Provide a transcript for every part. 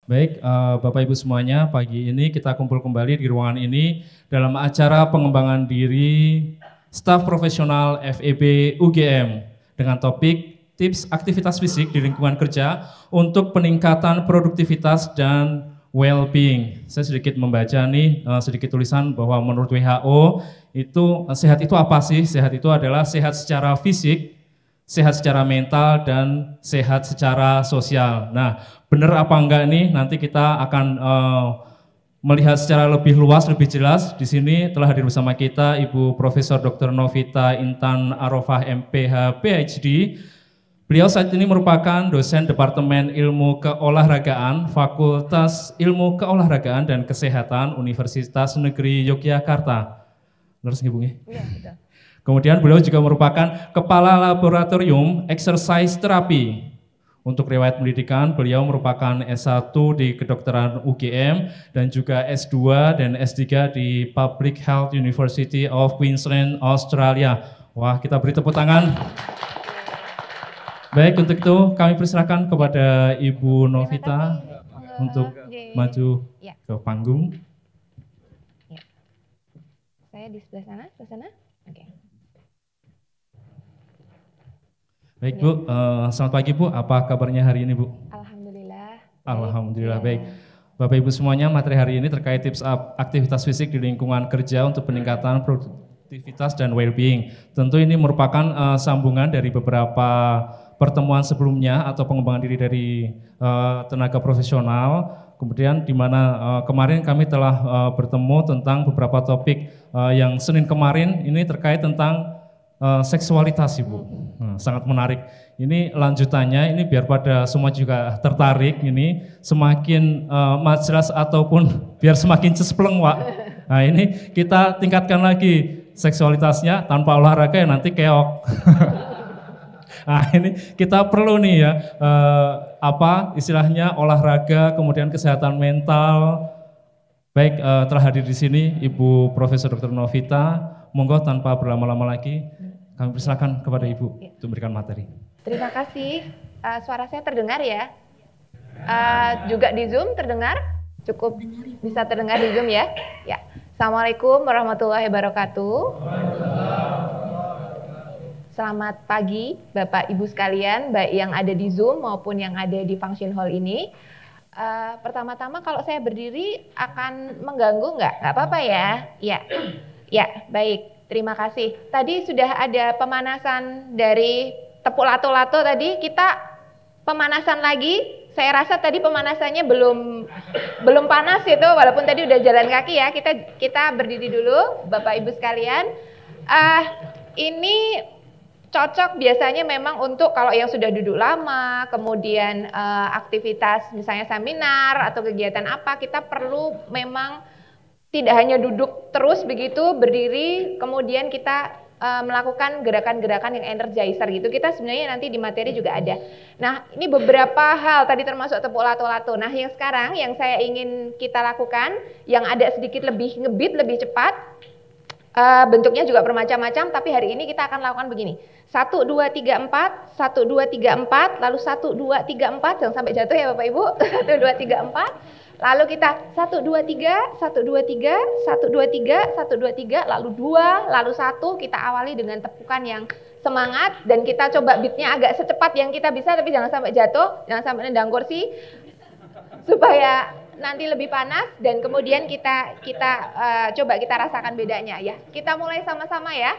Baik, Bapak Ibu semuanya, pagi ini kita kumpul kembali di ruangan ini dalam acara pengembangan diri staf profesional FEB UGM dengan topik tips aktivitas fisik di lingkungan kerja untuk peningkatan produktivitas dan well-being. Saya sedikit membaca nih sedikit tulisan bahwa menurut WHO itu sehat itu apa sih? Sehat itu adalah sehat secara fisik, sehat secara mental, dan sehat secara sosial. Nah, benar apa enggak nih? Nanti kita akan melihat secara lebih luas, lebih jelas. Di sini telah hadir bersama kita Ibu Profesor Dr. Novita Intan Arofah MPH PhD. Beliau saat ini merupakan dosen Departemen Ilmu Keolahragaan, Fakultas Ilmu Keolahragaan dan Kesehatan Universitas Negeri Yogyakarta. Terus Ibu ya? Iya, betul. Kemudian beliau juga merupakan Kepala Laboratorium Exercise Therapy. Untuk riwayat pendidikan, beliau merupakan S1 di Kedokteran UGM dan juga S2 dan S3 di Public Health University of Queensland, Australia. Wah, kita beri tepuk tangan. Baik, untuk itu kami persilakan kepada Ibu Novita untuk maju ke panggung. Ya. Saya di sebelah sana, Oke. Baik Bu, selamat pagi Bu, apa kabarnya hari ini Bu? Alhamdulillah. Alhamdulillah, baik. Bapak Ibu semuanya, materi hari ini terkait tips aktivitas fisik di lingkungan kerja untuk peningkatan produktivitas dan well-being. Tentu ini merupakan sambungan dari beberapa pertemuan sebelumnya atau pengembangan diri dari tenaga profesional. Kemudian di mana kemarin kami telah bertemu tentang beberapa topik yang Senin kemarin ini terkait tentang seksualitas Ibu. Sangat menarik. Ini lanjutannya, ini biar pada semua juga tertarik, ini semakin jelas ataupun biar semakin cespleng Wak. Nah ini kita tingkatkan lagi seksualitasnya tanpa olahraga ya nanti keok. Nah ini kita perlu nih ya, istilahnya olahraga, kemudian kesehatan mental. Baik, telah hadir di sini Ibu Profesor Dr. Novita, monggo tanpa berlama-lama lagi, kami persilakan kepada Ibu untuk memberikan materi. Terima kasih, suara saya terdengar ya? Juga di Zoom terdengar? Cukup bisa terdengar di Zoom ya? Ya. Assalamualaikum warahmatullahi wabarakatuh. Selamat pagi Bapak Ibu sekalian, baik yang ada di Zoom maupun yang ada di function hall ini. Pertama-tama kalau saya berdiri akan mengganggu nggak? Nggak apa-apa ya? Ya, baik. Terima kasih. Tadi sudah ada pemanasan dari tepuk lato-lato tadi, kita pemanasan lagi. Saya rasa tadi pemanasannya belum panas itu, walaupun tadi udah jalan kaki ya. Kita berdiri dulu, Bapak Ibu sekalian. Ini cocok biasanya memang untuk kalau yang sudah duduk lama, kemudian aktivitas misalnya seminar atau kegiatan apa, kita perlu memang tidak hanya duduk terus begitu, berdiri, kemudian kita melakukan gerakan-gerakan yang energizer gitu. Kita sebenarnya nanti di materi juga ada. Nah, ini beberapa hal tadi termasuk tepuk lato-lato. Nah, yang sekarang yang saya ingin kita lakukan, yang ada sedikit lebih ngebit, lebih cepat, bentuknya juga bermacam-macam, tapi hari ini kita akan lakukan begini. 1, 2, 3, 4, 1, 2, 3, 4, lalu 1, 2, 3, 4, jangan sampai jatuh ya Bapak Ibu. 1, 2, 3, 4. Lalu kita 1, 2, 3, 1, 2, 3, 1, 2, 3, 1, 2, 3, lalu 2, lalu 1. Kita awali dengan tepukan yang semangat dan kita coba beatnya agak secepat yang kita bisa, tapi jangan sampai jatuh, jangan sampai nendang kursi, supaya nanti lebih panas. Dan kemudian kita coba kita rasakan bedanya ya. Kita mulai sama-sama ya.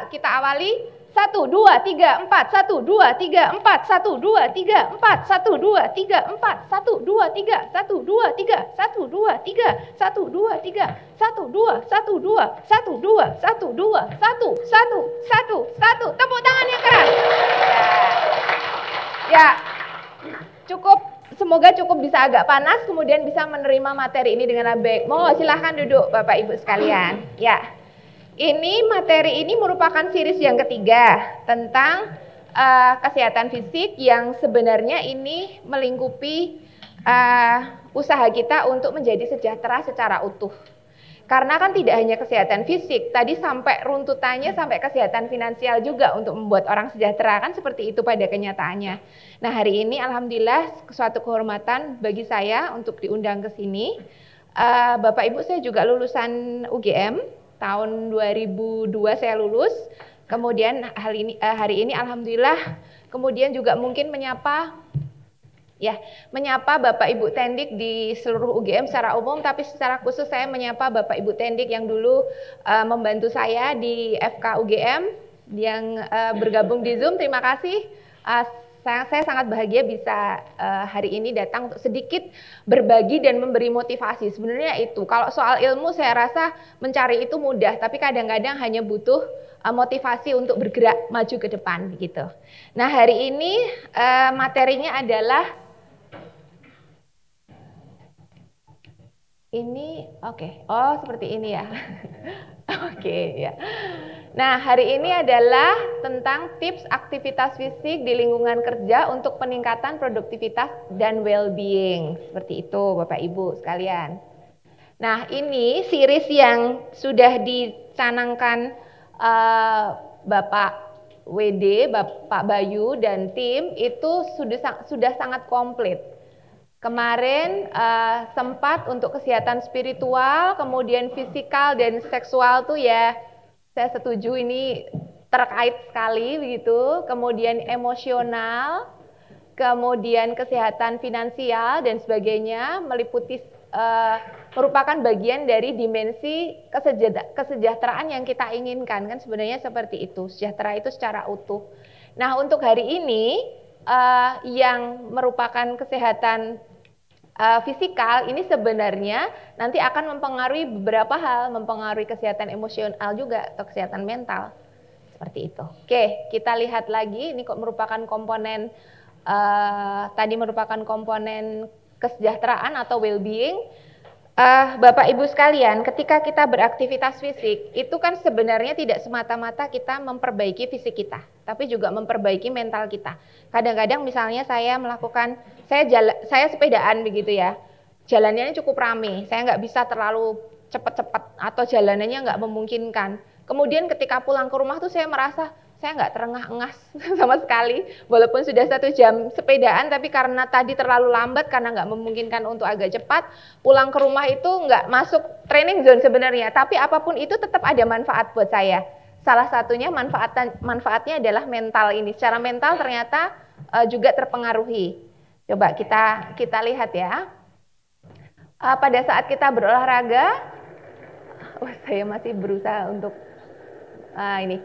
Kita awali 1, 2, 3, 4, 1, 2, 3, 4, 1, 2, 3, 4, 1, 2, 3, 4, 1, 2, 3, 1, 2, 3, 1, 2, 3, 1, 2, 3, 1, 2, 1, 2, 1, 2, 1, 2, 1, 1, 1, 1, 1. Tepuk tangan yang keras. Ya, cukup. Semoga cukup bisa agak panas, kemudian bisa menerima materi ini dengan baik. Mohon silahkan duduk Bapak Ibu sekalian. Ya. Ini materi ini merupakan series yang ketiga tentang kesehatan fisik yang sebenarnya ini melingkupi usaha kita untuk menjadi sejahtera secara utuh. Karena kan tidak hanya kesehatan fisik, tadi sampai runtutannya sampai kesehatan finansial juga untuk membuat orang sejahtera, kan seperti itu pada kenyataannya. Nah, hari ini alhamdulillah suatu kehormatan bagi saya untuk diundang ke sini. Bapak Ibu, saya juga lulusan UGM, tahun 2002 saya lulus. Kemudian hari ini alhamdulillah kemudian juga mungkin menyapa Bapak Ibu Tendik di seluruh UGM secara umum, tapi secara khusus saya menyapa Bapak Ibu Tendik yang dulu membantu saya di FK UGM yang bergabung di Zoom. Terima kasih. Saya sangat bahagia bisa hari ini datang untuk sedikit berbagi dan memberi motivasi. Sebenarnya itu, kalau soal ilmu saya rasa mencari itu mudah, tapi kadang-kadang hanya butuh motivasi untuk bergerak maju ke depan gitu. Nah, hari ini materinya adalah ini, seperti ini ya. Ya. Nah, hari ini adalah tentang tips aktivitas fisik di lingkungan kerja untuk peningkatan produktivitas dan well-being. Seperti itu, Bapak Ibu sekalian. Nah, ini series yang sudah dicanangkan Bapak WD, Bapak Bayu dan tim itu sudah sangat komplit. Kemarin sempat untuk kesehatan spiritual, kemudian fisikal dan seksual tuh ya saya setuju ini terkait sekali begitu. Kemudian emosional, kemudian kesehatan finansial dan sebagainya meliputi merupakan bagian dari dimensi kesejahteraan yang kita inginkan, kan sebenarnya seperti itu, sejahtera itu secara utuh. Nah, untuk hari ini yang merupakan kesehatan fisikal ini sebenarnya nanti akan mempengaruhi beberapa hal, mempengaruhi kesehatan emosional juga atau kesehatan mental seperti itu. Oke, kita lihat lagi ini kok merupakan komponen tadi merupakan komponen kesejahteraan atau well-being. Bapak Ibu sekalian, ketika kita beraktivitas fisik, itu kan sebenarnya tidak semata-mata kita memperbaiki fisik kita, tapi juga memperbaiki mental kita. Kadang-kadang misalnya saya sepedaan begitu ya, jalannya cukup rame, saya nggak bisa terlalu cepat-cepat atau jalanannya nggak memungkinkan. Kemudian ketika pulang ke rumah tuh saya merasa saya nggak terengah-engah sama sekali, walaupun sudah 1 jam sepedaan, tapi karena tadi terlalu lambat, karena nggak memungkinkan untuk agak cepat, pulang ke rumah itu nggak masuk training zone sebenarnya, tapi apapun itu tetap ada manfaat buat saya. Salah satunya manfaatnya adalah mental ini, secara mental ternyata juga terpengaruhi. Coba kita lihat ya, pada saat kita berolahraga, saya masih berusaha untuk, ini.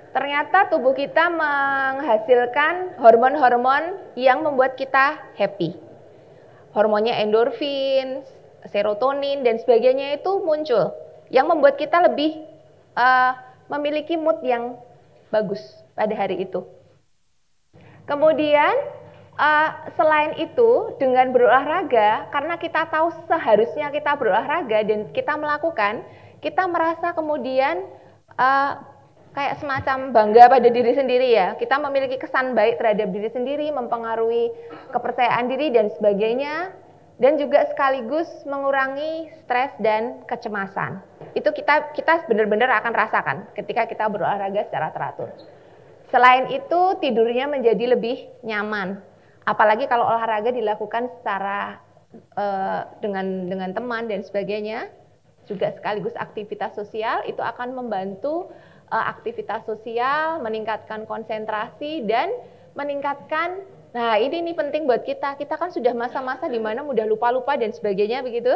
Ternyata tubuh kita menghasilkan hormon-hormon yang membuat kita happy. Hormonnya endorfin, serotonin, dan sebagainya itu muncul. Yang membuat kita lebih memiliki mood yang bagus pada hari itu. Kemudian selain itu dengan berolahraga, karena kita tahu seharusnya kita berolahraga dan kita melakukan, kita merasa kemudian kayak semacam bangga pada diri sendiri ya. Kita memiliki kesan baik terhadap diri sendiri, mempengaruhi kepercayaan diri dan sebagainya, dan juga sekaligus mengurangi stres dan kecemasan. Itu kita benar-benar akan rasakan ketika kita berolahraga secara teratur. Selain itu tidurnya menjadi lebih nyaman. Apalagi kalau olahraga dilakukan secara dengan teman dan sebagainya, juga sekaligus aktivitas sosial, itu akan membantu aktivitas sosial, meningkatkan konsentrasi dan meningkatkan, nah ini penting buat kita kan sudah masa-masa di mana mudah lupa-lupa dan sebagainya begitu.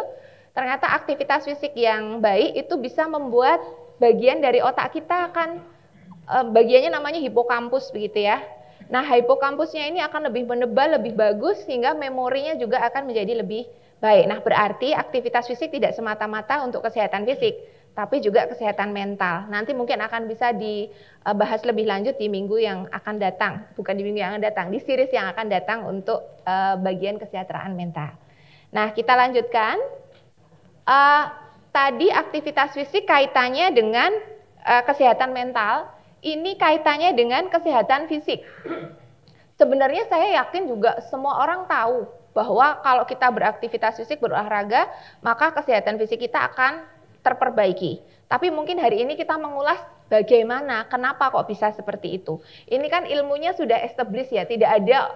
Ternyata aktivitas fisik yang baik itu bisa membuat bagian dari otak kita akan, bagiannya namanya hipokampus begitu ya. Nah, hipokampusnya ini akan lebih menebal, lebih bagus, sehingga memorinya juga akan menjadi lebih baik. Nah, berarti aktivitas fisik tidak semata-mata untuk kesehatan fisik, tapi juga kesehatan mental. Nanti mungkin akan bisa dibahas lebih lanjut di minggu yang akan datang, bukan di minggu yang akan datang, di series yang akan datang untuk bagian kesejahteraan mental. Nah, kita lanjutkan. Tadi aktivitas fisik kaitannya dengan kesehatan mental, ini kaitannya dengan kesehatan fisik. Sebenarnya saya yakin juga semua orang tahu bahwa kalau kita beraktivitas fisik, berolahraga, maka kesehatan fisik kita akan terperbaiki. Tapi mungkin hari ini kita mengulas bagaimana, kenapa kok bisa seperti itu. Ini kan ilmunya sudah established ya, tidak ada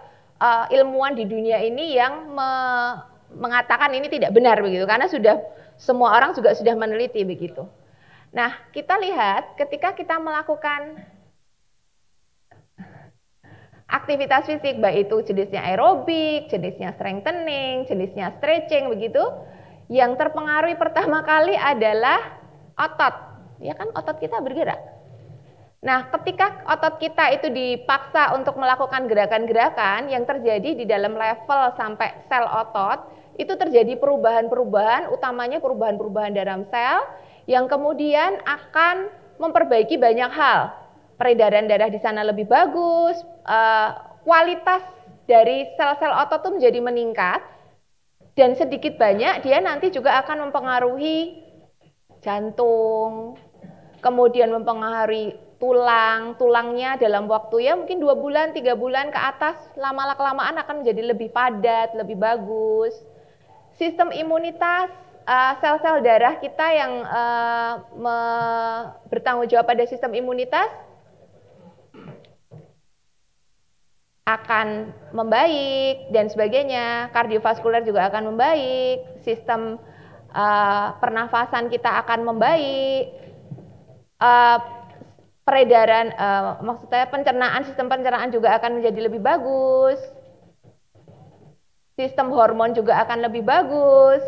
ilmuwan di dunia ini yang mengatakan ini tidak benar begitu, karena sudah semua orang juga sudah meneliti begitu. Nah, kita lihat ketika kita melakukan aktivitas fisik, baik itu jenisnya aerobik, jenisnya strengthening, jenisnya stretching begitu, yang terpengaruh pertama kali adalah otot. Ya kan, otot kita bergerak. Nah, ketika otot kita itu dipaksa untuk melakukan gerakan-gerakan, yang terjadi di dalam level sampai sel otot, itu terjadi perubahan-perubahan, utamanya perubahan-perubahan dalam sel, yang kemudian akan memperbaiki banyak hal. Peredaran darah di sana lebih bagus, kualitas dari sel-sel otot itu menjadi meningkat, dan sedikit banyak dia nanti juga akan mempengaruhi jantung, kemudian mempengaruhi tulangnya dalam waktu ya mungkin 2 bulan, 3 bulan ke atas, lama-kelamaan akan menjadi lebih padat, lebih bagus. Sistem imunitas, sel-sel darah kita yang bertanggung jawab pada sistem imunitas akan membaik dan sebagainya. Kardiovaskuler juga akan membaik, sistem pernafasan kita akan membaik, peredaran, maksudnya pencernaan, sistem pencernaan juga akan menjadi lebih bagus, sistem hormon juga akan lebih bagus,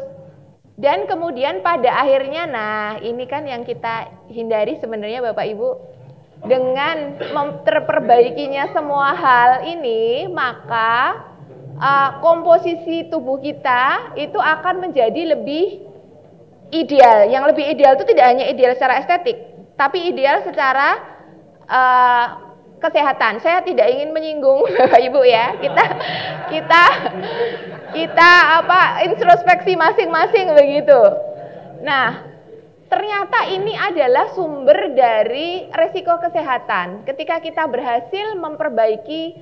dan kemudian pada akhirnya, nah ini kan yang kita hindari sebenarnya Bapak Ibu, dengan terperbaikinya semua hal ini, maka komposisi tubuh kita itu akan menjadi lebih ideal. Yang lebih ideal itu tidak hanya ideal secara estetik, tapi ideal secara kesehatan. Saya tidak ingin menyinggung Bapak Ibu ya. Kita introspeksi masing-masing begitu. Nah, ternyata ini adalah sumber dari resiko kesehatan. Ketika kita berhasil memperbaiki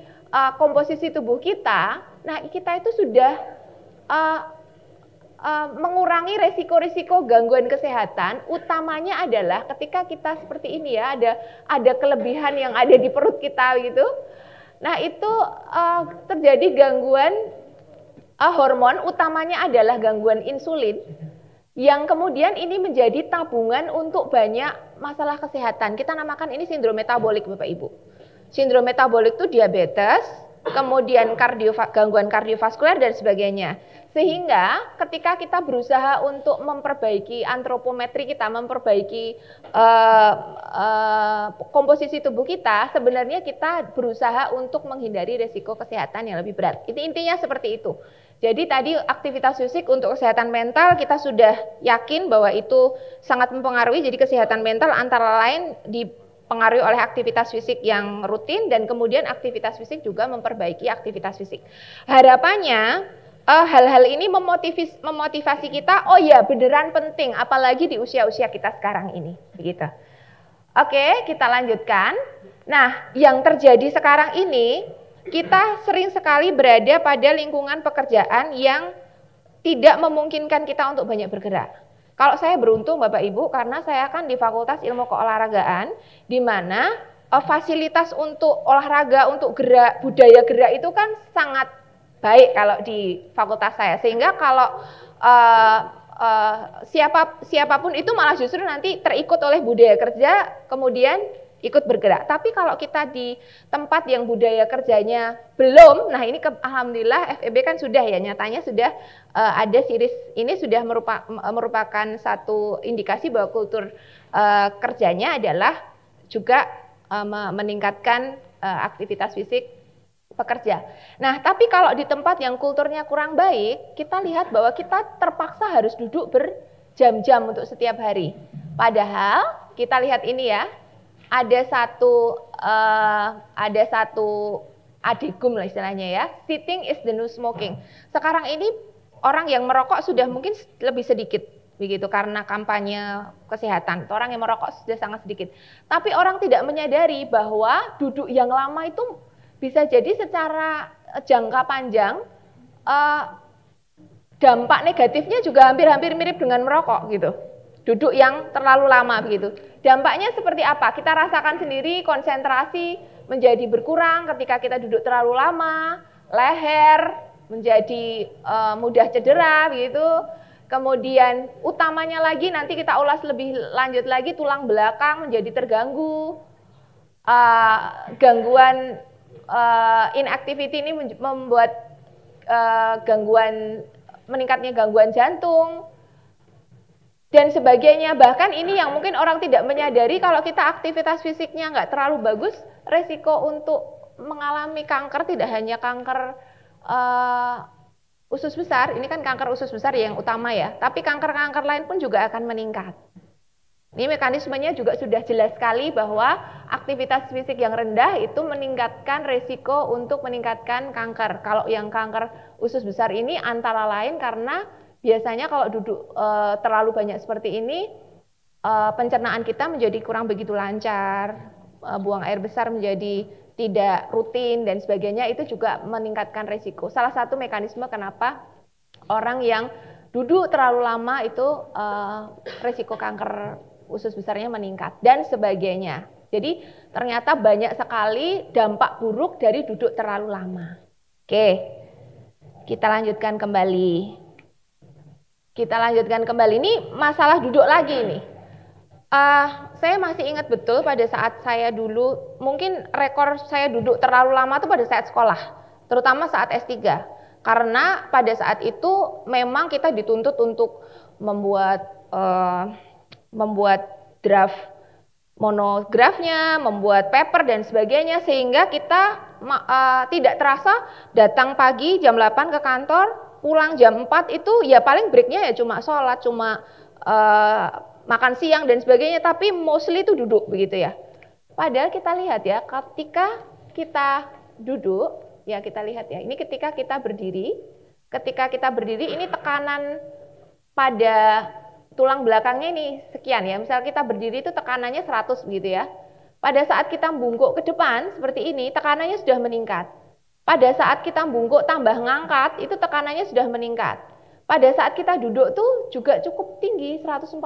komposisi tubuh kita, nah kita itu sudah mengurangi resiko-resiko gangguan kesehatan. Utamanya adalah ketika kita seperti ini ya, ada kelebihan yang ada di perut kita gitu. Nah itu terjadi gangguan hormon, utamanya adalah gangguan insulin, yang kemudian ini menjadi tabungan untuk banyak masalah kesehatan. Kita namakan ini sindrom metabolik Bapak Ibu. Sindrom metabolik itu diabetes, kemudian gangguan kardiovaskuler dan sebagainya. Sehingga ketika kita berusaha untuk memperbaiki antropometri kita, memperbaiki komposisi tubuh kita, sebenarnya kita berusaha untuk menghindari resiko kesehatan yang lebih berat. Itu intinya seperti itu. Jadi tadi aktivitas fisik untuk kesehatan mental kita sudah yakin bahwa itu sangat mempengaruhi. Jadi kesehatan mental antara lain dipengaruhi oleh aktivitas fisik yang rutin, dan kemudian aktivitas fisik juga memperbaiki aktivitas fisik. Harapannya hal-hal ini memotivasi kita, oh ya beneran penting, apalagi di usia-usia kita sekarang ini, begitu. Oke, kita lanjutkan. Nah, yang terjadi sekarang ini, kita sering sekali berada pada lingkungan pekerjaan yang tidak memungkinkan kita untuk banyak bergerak. Kalau saya beruntung Bapak Ibu, karena saya kan di Fakultas Ilmu Keolahragaan, di mana fasilitas untuk olahraga, untuk gerak, budaya gerak itu kan sangat baik kalau di fakultas saya. Sehingga kalau siapapun itu malah justru nanti terikut oleh budaya kerja, kemudian ikut bergerak. Tapi kalau kita di tempat yang budaya kerjanya belum, nah ini alhamdulillah FEB kan sudah ya, nyatanya sudah ada series ini sudah merupakan satu indikasi bahwa kultur kerjanya adalah juga meningkatkan aktivitas fisik pekerja. Nah, tapi kalau di tempat yang kulturnya kurang baik, kita lihat bahwa kita terpaksa harus duduk berjam-jam untuk setiap hari. Padahal kita lihat ini ya, ada satu adegum lah istilahnya ya, sitting is the new smoking. Sekarang ini orang yang merokok sudah mungkin lebih sedikit begitu karena kampanye kesehatan. Orang yang merokok sudah sangat sedikit. Tapi orang tidak menyadari bahwa duduk yang lama itu bisa jadi secara jangka panjang dampak negatifnya juga hampir-hampir mirip dengan merokok gitu. duduk yang terlalu lama begitu. Dampaknya seperti apa? Kita rasakan sendiri, konsentrasi menjadi berkurang ketika kita duduk terlalu lama, leher menjadi mudah cedera begitu. Kemudian utamanya lagi nanti kita ulas lebih lanjut lagi, tulang belakang menjadi terganggu. Gangguan inactivity ini membuat meningkatnya gangguan jantung dan sebagainya. Bahkan ini yang mungkin orang tidak menyadari, kalau kita aktivitas fisiknya nggak terlalu bagus, resiko untuk mengalami kanker tidak hanya kanker usus besar, ini kan kanker usus besar yang utama ya, tapi kanker-kanker lain pun juga akan meningkat. Ini mekanismenya juga sudah jelas sekali bahwa aktivitas fisik yang rendah itu meningkatkan resiko untuk meningkatkan kanker. Kalau yang kanker usus besar ini antara lain karena biasanya kalau duduk terlalu banyak seperti ini, pencernaan kita menjadi kurang begitu lancar, buang air besar menjadi tidak rutin dan sebagainya, itu juga meningkatkan resiko. Salah satu mekanisme kenapa orang yang duduk terlalu lama itu resiko kanker usus besarnya meningkat dan sebagainya. Jadi ternyata banyak sekali dampak buruk dari duduk terlalu lama. Oke, kita lanjutkan kembali. Ini masalah duduk lagi nih. Saya masih ingat betul pada saat saya dulu, mungkin rekor saya duduk terlalu lama itu pada saat sekolah, terutama saat S3. Karena pada saat itu memang kita dituntut untuk membuat draft monografnya, membuat paper dan sebagainya, sehingga kita tidak terasa datang pagi jam 8 ke kantor, pulang jam 4 itu ya paling breaknya ya cuma sholat, cuma makan siang dan sebagainya, tapi mostly itu duduk begitu ya. Padahal kita lihat ya, ketika kita duduk, ya kita lihat ya, ini ketika kita berdiri ini tekanan pada tulang belakangnya ini sekian ya. Misal kita berdiri itu tekanannya 100 begitu ya. Pada saat kita bungkuk ke depan seperti ini, tekanannya sudah meningkat. Pada saat kita bungkuk tambah ngangkat, itu tekanannya sudah meningkat. Pada saat kita duduk tuh juga cukup tinggi, 140.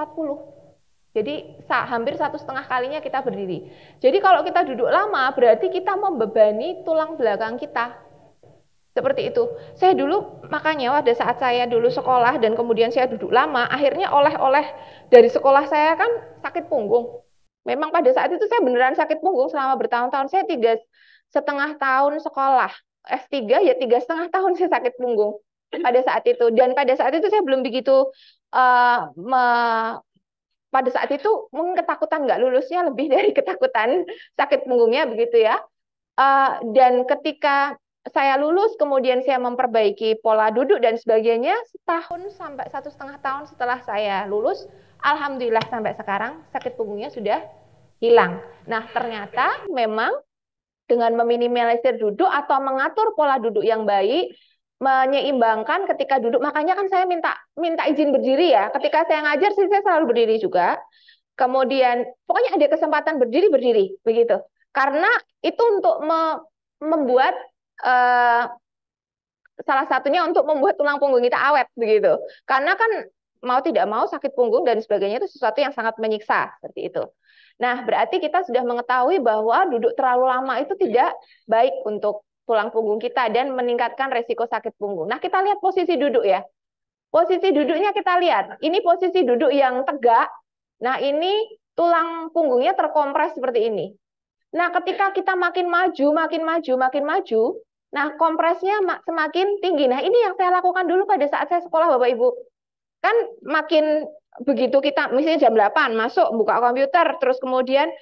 Jadi hampir 1,5 kalinya kita berdiri. Jadi kalau kita duduk lama, berarti kita membebani tulang belakang kita. Seperti itu. Saya dulu, makanya pada saat saya dulu sekolah dan kemudian saya duduk lama, akhirnya oleh-oleh dari sekolah saya kan sakit punggung. Memang pada saat itu saya beneran sakit punggung selama bertahun-tahun. Saya 3,5 tahun sekolah. S3 ya 3,5 tahun saya sakit punggung pada saat itu. Dan pada saat itu saya belum begitu, pada saat itu mungkin ketakutan nggak lulusnya lebih dari ketakutan sakit punggungnya begitu ya. Dan ketika saya lulus, kemudian saya memperbaiki pola duduk dan sebagainya, setahun sampai 1,5 tahun setelah saya lulus, alhamdulillah sampai sekarang sakit punggungnya sudah hilang. Nah ternyata memang dengan meminimalisir duduk atau mengatur pola duduk yang baik, menyeimbangkan ketika duduk. Makanya kan saya minta izin berdiri ya. Ketika saya ngajar sih saya selalu berdiri juga. Kemudian pokoknya ada kesempatan berdiri begitu. Karena itu untuk membuat salah satunya untuk membuat tulang punggung kita awet begitu. Karena kan mau tidak mau sakit punggung dan sebagainya itu sesuatu yang sangat menyiksa seperti itu. Nah, berarti kita sudah mengetahui bahwa duduk terlalu lama itu tidak baik untuk tulang punggung kita dan meningkatkan resiko sakit punggung. Nah, kita lihat posisi duduk ya. Posisi duduknya kita lihat. Ini posisi duduk yang tegak. Nah, ini tulang punggungnya terkompres seperti ini. Nah, ketika kita makin maju, nah kompresnya semakin tinggi. Nah, ini yang saya lakukan dulu pada saat saya sekolah, Bapak Ibu. Kan makin begitu kita misalnya jam 8 masuk buka komputer, terus kemudian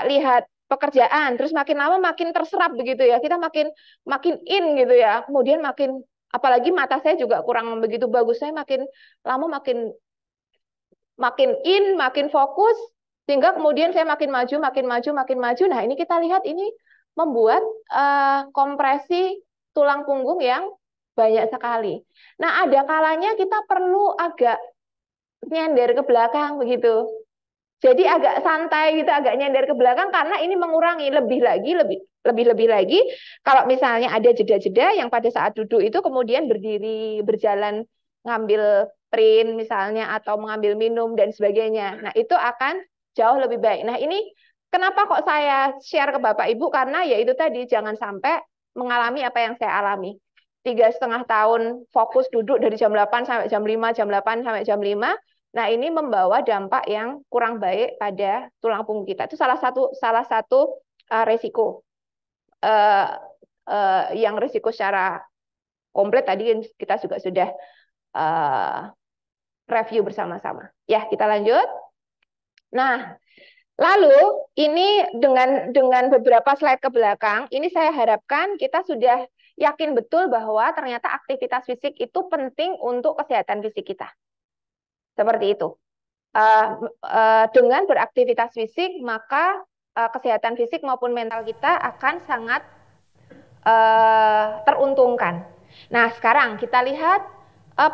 lihat pekerjaan, terus makin lama makin terserap begitu ya, kita makin in gitu ya, kemudian makin, apalagi mata saya juga kurang begitu bagus, saya makin lama makin in, makin fokus, sehingga kemudian saya makin maju. Nah ini kita lihat, ini membuat kompresi tulang punggung yang banyak sekali. Nah ada kalanya kita perlu agak nyender ke belakang begitu. Jadi agak santai gitu, agak nyender ke belakang karena ini mengurangi lebih lagi. Kalau misalnya ada jeda-jeda yang pada saat duduk itu kemudian berdiri, berjalan, ngambil print misalnya atau mengambil minum dan sebagainya. Nah, itu akan jauh lebih baik. Nah, ini kenapa kok saya share ke Bapak Ibu? Karena ya itu tadi, jangan sampai mengalami apa yang saya alami. 3,5 tahun fokus duduk dari jam 8 sampai jam 5, jam 8 sampai jam 5. Nah, ini membawa dampak yang kurang baik pada tulang punggung kita. Itu salah satu resiko. Yang risiko secara komplit tadi kita juga sudah review bersama-sama. Ya, kita lanjut. Nah, lalu ini dengan beberapa slide ke belakang, ini saya harapkan kita sudah yakin betul bahwa ternyata aktivitas fisik itu penting untuk kesehatan fisik kita. Seperti itu. Dengan beraktivitas fisik, maka kesehatan fisik maupun mental kita akan sangat teruntungkan. Nah, sekarang kita lihat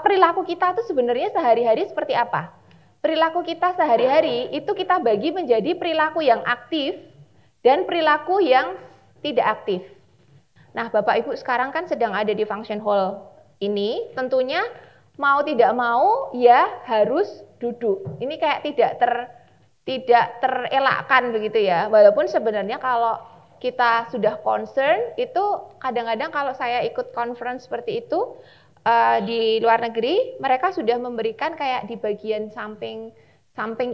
perilaku kita itu sebenarnya sehari-hari seperti apa. Perilaku kita sehari-hari itu kita bagi menjadi perilaku yang aktif dan perilaku yang tidak aktif. Nah, Bapak Ibu sekarang kan sedang ada di function hall ini, tentunya mau tidak mau ya harus duduk. Ini kayak tidak terelakkan begitu ya. Walaupun sebenarnya kalau kita sudah concern, itu kadang-kadang kalau saya ikut conference seperti itu di luar negeri, mereka sudah memberikan kayak di bagian samping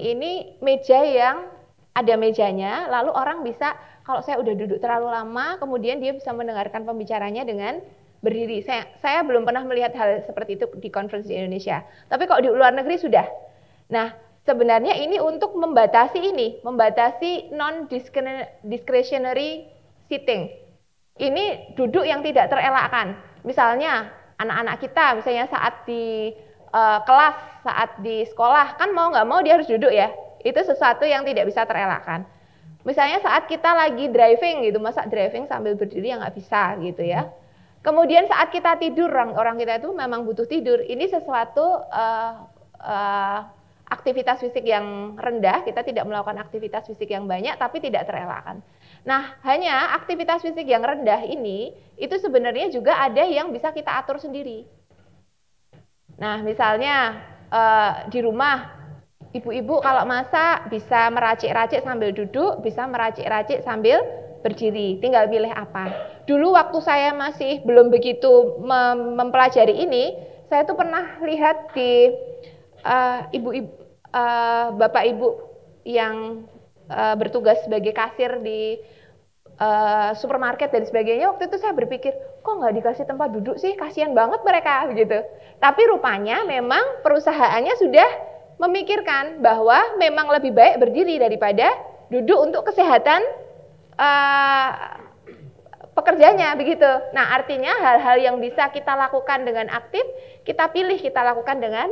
ini meja yang ada mejanya, lalu orang bisa, kalau saya udah duduk terlalu lama, kemudian dia bisa mendengarkan pembicaranya dengan berdiri. Saya belum pernah melihat hal seperti itu di conference di Indonesia. Tapi kalau di luar negeri sudah. Nah, sebenarnya ini untuk membatasi non-discretionary sitting. Ini duduk yang tidak terelakkan. Misalnya, anak-anak kita, misalnya saat di kelas, saat di sekolah, kan mau nggak mau dia harus duduk ya. Itu sesuatu yang tidak bisa terelakkan. Misalnya saat kita lagi driving gitu, masa driving sambil berdiri ya nggak bisa gitu ya. Kemudian saat kita tidur, orang kita itu memang butuh tidur. Ini sesuatu aktivitas fisik yang rendah, kita tidak melakukan aktivitas fisik yang banyak, tapi tidak terelakkan. Nah, hanya aktivitas fisik yang rendah ini, itu sebenarnya juga ada yang bisa kita atur sendiri. Nah, misalnya di rumah, ibu-ibu kalau masak bisa meracik-racik sambil duduk, bisa meracik-racik sambil berdiri, tinggal pilih apa. Dulu waktu saya masih belum begitu mempelajari ini, saya tuh pernah lihat di bapak ibu yang bertugas sebagai kasir di supermarket dan sebagainya. Waktu itu saya berpikir, kok nggak dikasih tempat duduk sih, kasihan banget mereka begitu. Tapi rupanya memang perusahaannya sudah memikirkan bahwa memang lebih baik berdiri daripada duduk untuk kesehatan pekerjanya begitu. Nah, artinya hal-hal yang bisa kita lakukan dengan aktif, kita pilih kita lakukan dengan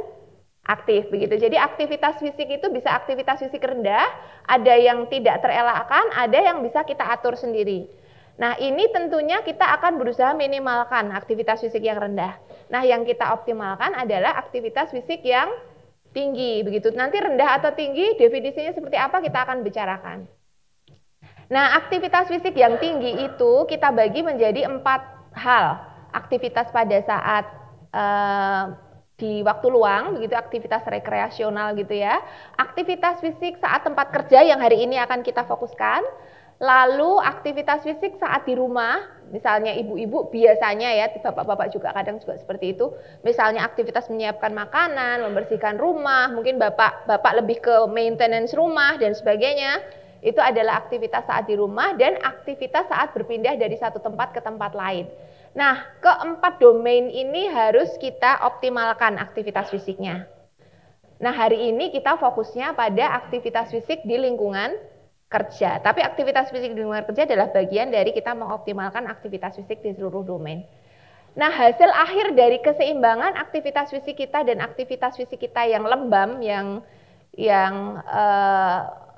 aktif begitu. Jadi aktivitas fisik itu bisa aktivitas fisik rendah, ada yang tidak terelakkan, ada yang bisa kita atur sendiri. Nah, ini tentunya kita akan berusaha minimalkan aktivitas fisik yang rendah. Nah, yang kita optimalkan adalah aktivitas fisik yang tinggi begitu. Nanti rendah atau tinggi definisinya seperti apa kita akan bicarakan. Nah, aktivitas fisik yang tinggi itu kita bagi menjadi 4 hal. Aktivitas pada saat di waktu luang, begitu, aktivitas rekreasional gitu ya. Aktivitas fisik saat tempat kerja yang hari ini akan kita fokuskan. Lalu aktivitas fisik saat di rumah, misalnya ibu-ibu biasanya ya, bapak-bapak juga kadang juga seperti itu. Misalnya aktivitas menyiapkan makanan, membersihkan rumah, mungkin bapak lebih ke maintenance rumah dan sebagainya. Itu adalah aktivitas saat di rumah dan aktivitas saat berpindah dari satu tempat ke tempat lain. Nah, keempat domain ini harus kita optimalkan aktivitas fisiknya. Nah, hari ini kita fokusnya pada aktivitas fisik di lingkungan kerja. Tapi aktivitas fisik di lingkungan kerja adalah bagian dari kita mengoptimalkan aktivitas fisik di seluruh domain. Nah, hasil akhir dari keseimbangan aktivitas fisik kita dan aktivitas fisik kita yang lembam, yang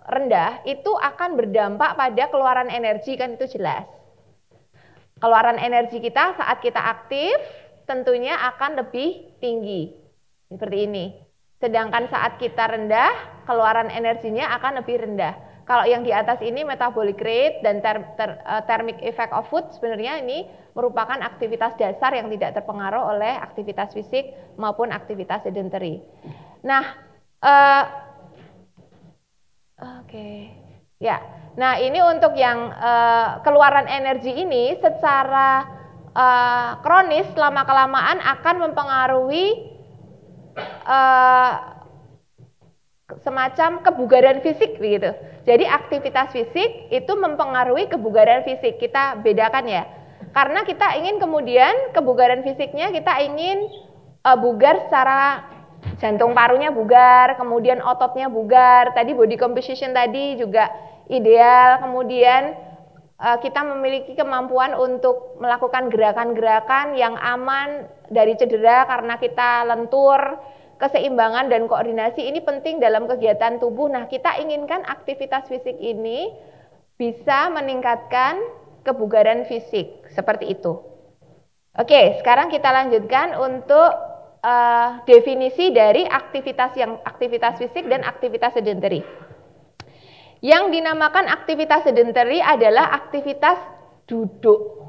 rendah, itu akan berdampak pada keluaran energi, kan itu jelas. Keluaran energi kita saat kita aktif tentunya akan lebih tinggi. Seperti ini. Sedangkan saat kita rendah, keluaran energinya akan lebih rendah. Kalau yang di atas ini metabolic rate dan thermic effect of food, sebenarnya ini merupakan aktivitas dasar yang tidak terpengaruh oleh aktivitas fisik maupun aktivitas sedentary. Nah, ya. Nah, ini untuk yang keluaran energi ini secara kronis lama-kelamaan akan mempengaruhi semacam kebugaran fisik begitu. Jadi aktivitas fisik itu mempengaruhi kebugaran fisik. Kita bedakan ya. Karena kita ingin kemudian kebugaran fisiknya kita ingin bugar secara jantung parunya bugar, kemudian ototnya bugar. Tadi body composition tadi juga ideal. Kemudian kita memiliki kemampuan untuk melakukan gerakan-gerakan yang aman dari cedera karena kita lentur. Keseimbangan dan koordinasi ini penting dalam kegiatan tubuh. Nah, kita inginkan aktivitas fisik ini bisa meningkatkan kebugaran fisik, seperti itu. Oke, sekarang kita lanjutkan untuk definisi dari aktivitas fisik dan aktivitas sedentary. Yang dinamakan aktivitas sedentary adalah aktivitas duduk.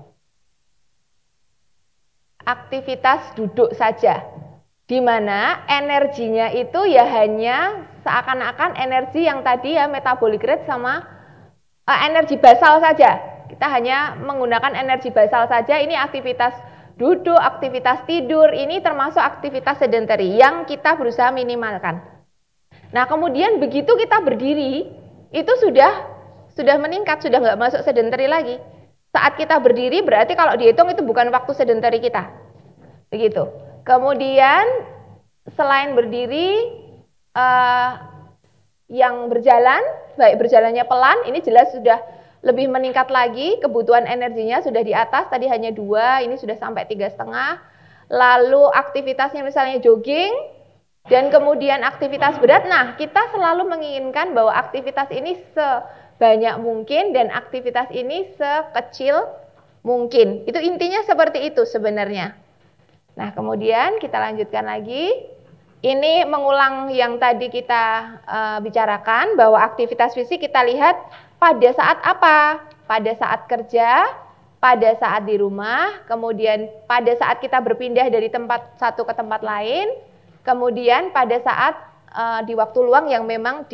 Aktivitas duduk saja. Di mana energinya itu ya hanya seakan-akan energi yang tadi ya metabolic rate sama energi basal saja. Kita hanya menggunakan energi basal saja. Ini aktivitas duduk, aktivitas tidur, ini termasuk aktivitas sedentary yang kita berusaha minimalkan. Nah, kemudian begitu kita berdiri, itu sudah meningkat, sudah nggak masuk sedentary lagi. Saat kita berdiri berarti kalau dihitung itu bukan waktu sedentary kita. Begitu. Kemudian selain berdiri, yang berjalan, baik berjalannya pelan, ini jelas sudah lebih meningkat lagi, kebutuhan energinya sudah di atas, tadi hanya 2, ini sudah sampai 3,5. Lalu aktivitasnya misalnya jogging, dan kemudian aktivitas berat. Nah, kita selalu menginginkan bahwa aktivitas ini sebanyak mungkin dan aktivitas ini sekecil mungkin. Itu intinya seperti itu sebenarnya. Nah, kemudian kita lanjutkan lagi. Ini mengulang yang tadi kita bicarakan, bahwa aktivitas fisik kita lihat pada saat apa? Pada saat kerja, pada saat di rumah, kemudian pada saat kita berpindah dari tempat satu ke tempat lain, kemudian pada saat di waktu luang yang memang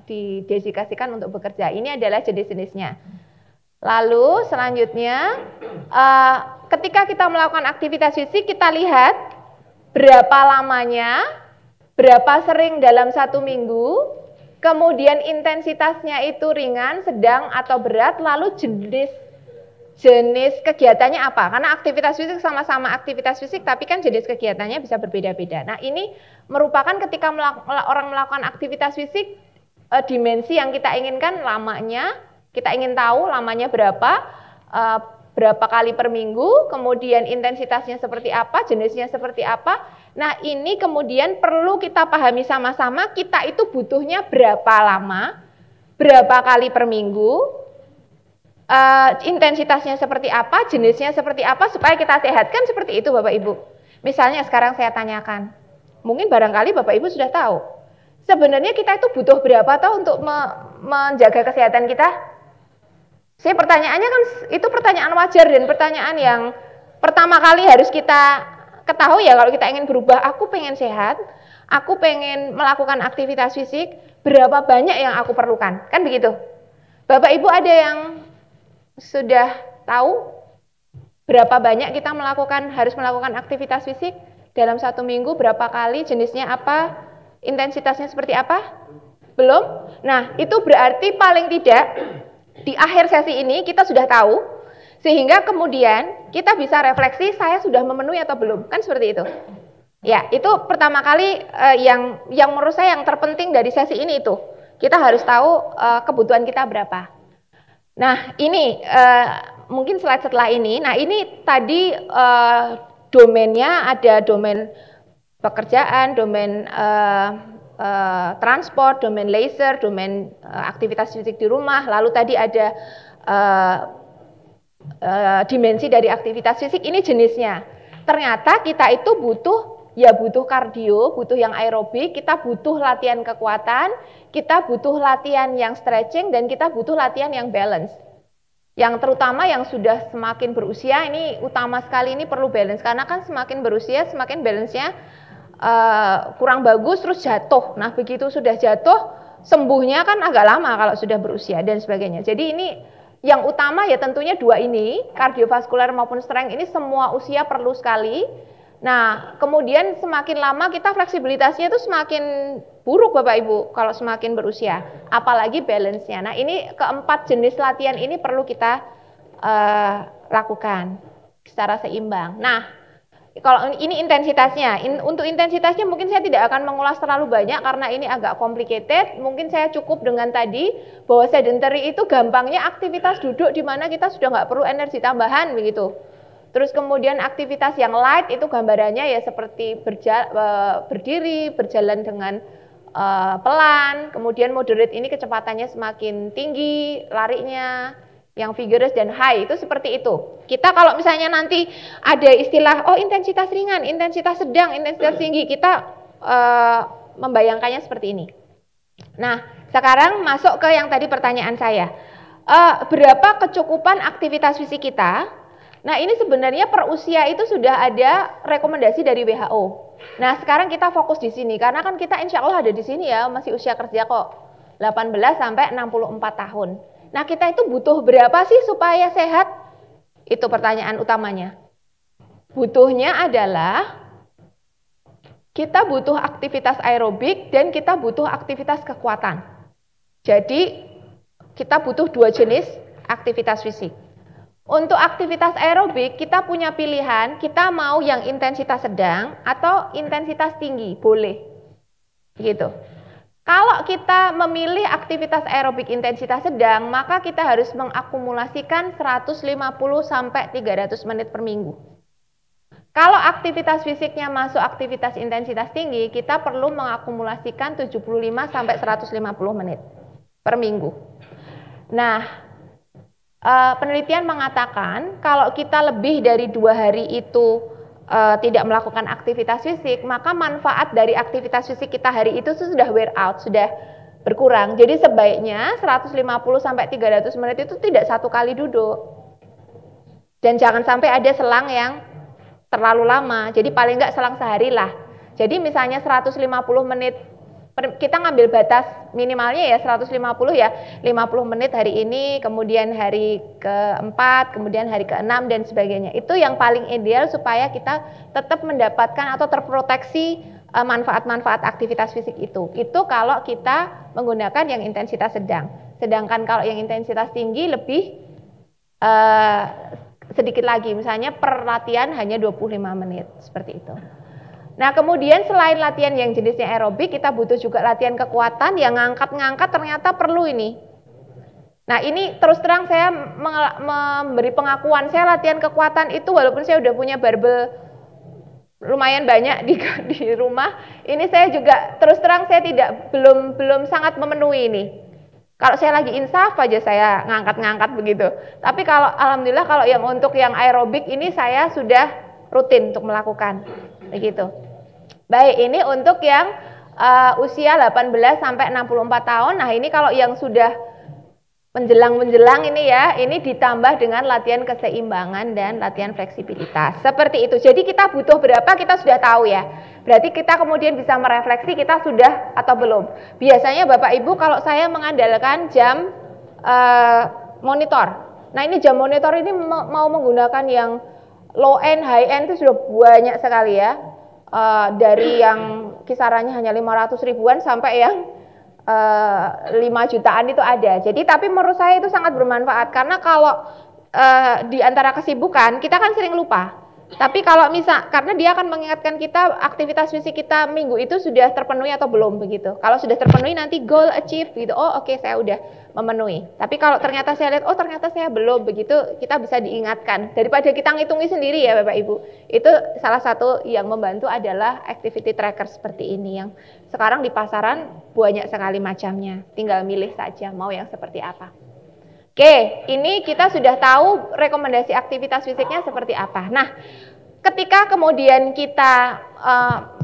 didedikasikan untuk bekerja. Ini adalah jenis-jenisnya. Lalu selanjutnya, ketika kita melakukan aktivitas fisik, kita lihat berapa lamanya, berapa sering dalam 1 minggu, kemudian intensitasnya itu ringan, sedang, atau berat, lalu jenis kegiatannya apa? Karena aktivitas fisik sama-sama aktivitas fisik, tapi kan jenis kegiatannya bisa berbeda-beda. Nah, ini merupakan ketika orang melakukan aktivitas fisik, dimensi yang kita inginkan lamanya, kita ingin tahu lamanya berapa kali per minggu, kemudian intensitasnya seperti apa, jenisnya seperti apa. Nah, ini kemudian perlu kita pahami sama-sama, kita itu butuhnya berapa lama, berapa kali per minggu, intensitasnya seperti apa, jenisnya seperti apa, supaya kita sehat. Kan seperti itu Bapak Ibu. Misalnya sekarang saya tanyakan, mungkin barangkali Bapak Ibu sudah tahu, sebenarnya kita itu butuh berapa tahu untuk menjaga kesehatan kita? Saya pertanyaannya kan itu pertanyaan wajar dan pertanyaan yang pertama kali harus kita ketahui ya kalau kita ingin berubah. Aku pengen sehat, aku pengen melakukan aktivitas fisik, berapa banyak yang aku perlukan? Kan begitu. Bapak Ibu ada yang sudah tahu berapa banyak kita harus melakukan aktivitas fisik dalam 1 minggu, berapa kali, jenisnya apa, intensitasnya seperti apa? Belum? Nah, itu berarti paling tidak di akhir sesi ini kita sudah tahu, sehingga kemudian kita bisa refleksi, saya sudah memenuhi atau belum, kan seperti itu. Ya, itu pertama kali yang menurut saya yang terpenting dari sesi ini itu, kita harus tahu kebutuhan kita berapa. Nah, ini mungkin slide setelah ini. Nah, ini tadi domainnya ada domain pekerjaan, domain transport, domain leisure, domain aktivitas fisik di rumah, lalu tadi ada dimensi dari aktivitas fisik, ini jenisnya. Ternyata kita itu butuh kardio, butuh yang aerobik, kita butuh latihan kekuatan, kita butuh latihan yang stretching dan kita butuh latihan yang balance. Yang terutama yang sudah semakin berusia ini utama sekali, ini perlu balance karena kan semakin berusia semakin balance-nya kurang bagus terus jatuh. Nah, begitu sudah jatuh sembuhnya kan agak lama kalau sudah berusia dan sebagainya. Jadi ini yang utama ya tentunya dua ini, kardiovaskuler maupun strength ini semua usia perlu sekali. Nah, kemudian semakin lama kita fleksibilitasnya itu semakin buruk Bapak Ibu kalau semakin berusia, apalagi balance-nya. Nah, ini keempat jenis latihan ini perlu kita lakukan secara seimbang. Nah, kalau ini intensitasnya, untuk intensitasnya mungkin saya tidak akan mengulas terlalu banyak karena ini agak complicated. Mungkin saya cukup dengan tadi bahwa sedentary itu gampangnya aktivitas duduk di mana kita sudah nggak perlu energi tambahan begitu. Terus kemudian aktivitas yang light itu gambarannya ya seperti berdiri, berjalan dengan pelan. Kemudian moderate ini kecepatannya semakin tinggi, larinya. Yang vigorous dan high itu seperti itu. Kita kalau misalnya nanti ada istilah, oh intensitas ringan, intensitas sedang, intensitas tinggi, kita membayangkannya seperti ini. Nah, sekarang masuk ke yang tadi pertanyaan saya. Berapa kecukupan aktivitas fisik kita? Nah, ini sebenarnya per usia itu sudah ada rekomendasi dari WHO. Nah, sekarang kita fokus di sini karena kan kita insya Allah ada di sini ya, masih usia kerja kok. 18 sampai 64 tahun. Nah, kita itu butuh berapa sih supaya sehat? Itu pertanyaan utamanya. Butuhnya adalah kita butuh aktivitas aerobik dan kita butuh aktivitas kekuatan. Jadi, kita butuh dua jenis aktivitas fisik. Untuk aktivitas aerobik, kita punya pilihan, kita mau yang intensitas sedang atau intensitas tinggi, boleh. Gitu. Kalau kita memilih aktivitas aerobik intensitas sedang, maka kita harus mengakumulasikan 150 sampai 300 menit per minggu. Kalau aktivitas fisiknya masuk aktivitas intensitas tinggi, kita perlu mengakumulasikan 75 sampai 150 menit per minggu. Nah, penelitian mengatakan kalau kita lebih dari 2 hari itu tidak melakukan aktivitas fisik, maka manfaat dari aktivitas fisik kita hari itu sudah wear out, sudah berkurang. Jadi sebaiknya 150 sampai 300 menit itu tidak satu kali duduk. Dan jangan sampai ada selang yang terlalu lama. Jadi paling enggak selang sehari lah. Jadi misalnya 150 menit, kita ngambil batas minimalnya ya 150 ya, 50 menit hari ini, kemudian hari keempat, kemudian hari keenam dan sebagainya. Itu yang paling ideal supaya kita tetap mendapatkan atau terproteksi manfaat-manfaat aktivitas fisik itu. Itu kalau kita menggunakan yang intensitas sedang. Sedangkan kalau yang intensitas tinggi lebih sedikit lagi, misalnya per latihan hanya 25 menit, seperti itu. Nah, kemudian selain latihan yang jenisnya aerobik, kita butuh juga latihan kekuatan yang ngangkat-ngangkat ternyata perlu ini. Nah, ini terus terang saya memberi pengakuan, saya latihan kekuatan itu walaupun saya udah punya barbel lumayan banyak di rumah, ini saya juga terus terang saya belum sangat memenuhi ini. Kalau saya lagi insaf aja saya ngangkat-ngangkat begitu. Tapi kalau alhamdulillah kalau yang untuk yang aerobik ini saya sudah rutin untuk melakukan begitu. Baik, ini untuk yang usia 18 sampai 64 tahun. Nah, ini kalau yang sudah menjelang ini ya, ini ditambah dengan latihan keseimbangan dan latihan fleksibilitas. Seperti itu. Jadi kita butuh berapa kita sudah tahu ya. Berarti kita kemudian bisa merefleksi kita sudah atau belum. Biasanya Bapak Ibu kalau saya mengandalkan jam monitor. Nah, ini jam monitor ini mau menggunakan yang low end, high end itu sudah banyak sekali ya. Dari yang kisarannya hanya 500 ribuan sampai yang 5 jutaan itu ada. Jadi tapi menurut saya itu sangat bermanfaat karena kalau di antara kesibukan kita kan sering lupa. Tapi kalau misal karena dia akan mengingatkan kita aktivitas fisik kita minggu itu sudah terpenuhi atau belum begitu. Kalau sudah terpenuhi nanti goal achieve gitu. Oh oke, saya udah memenuhi. Tapi kalau ternyata saya lihat oh ternyata saya belum begitu, kita bisa diingatkan daripada kita ngitungi sendiri ya Bapak Ibu. Itu salah satu yang membantu adalah activity tracker seperti ini yang sekarang di pasaran banyak sekali macamnya. Tinggal milih saja mau yang seperti apa. Oke, ini kita sudah tahu rekomendasi aktivitas fisiknya seperti apa. Nah, ketika kemudian kita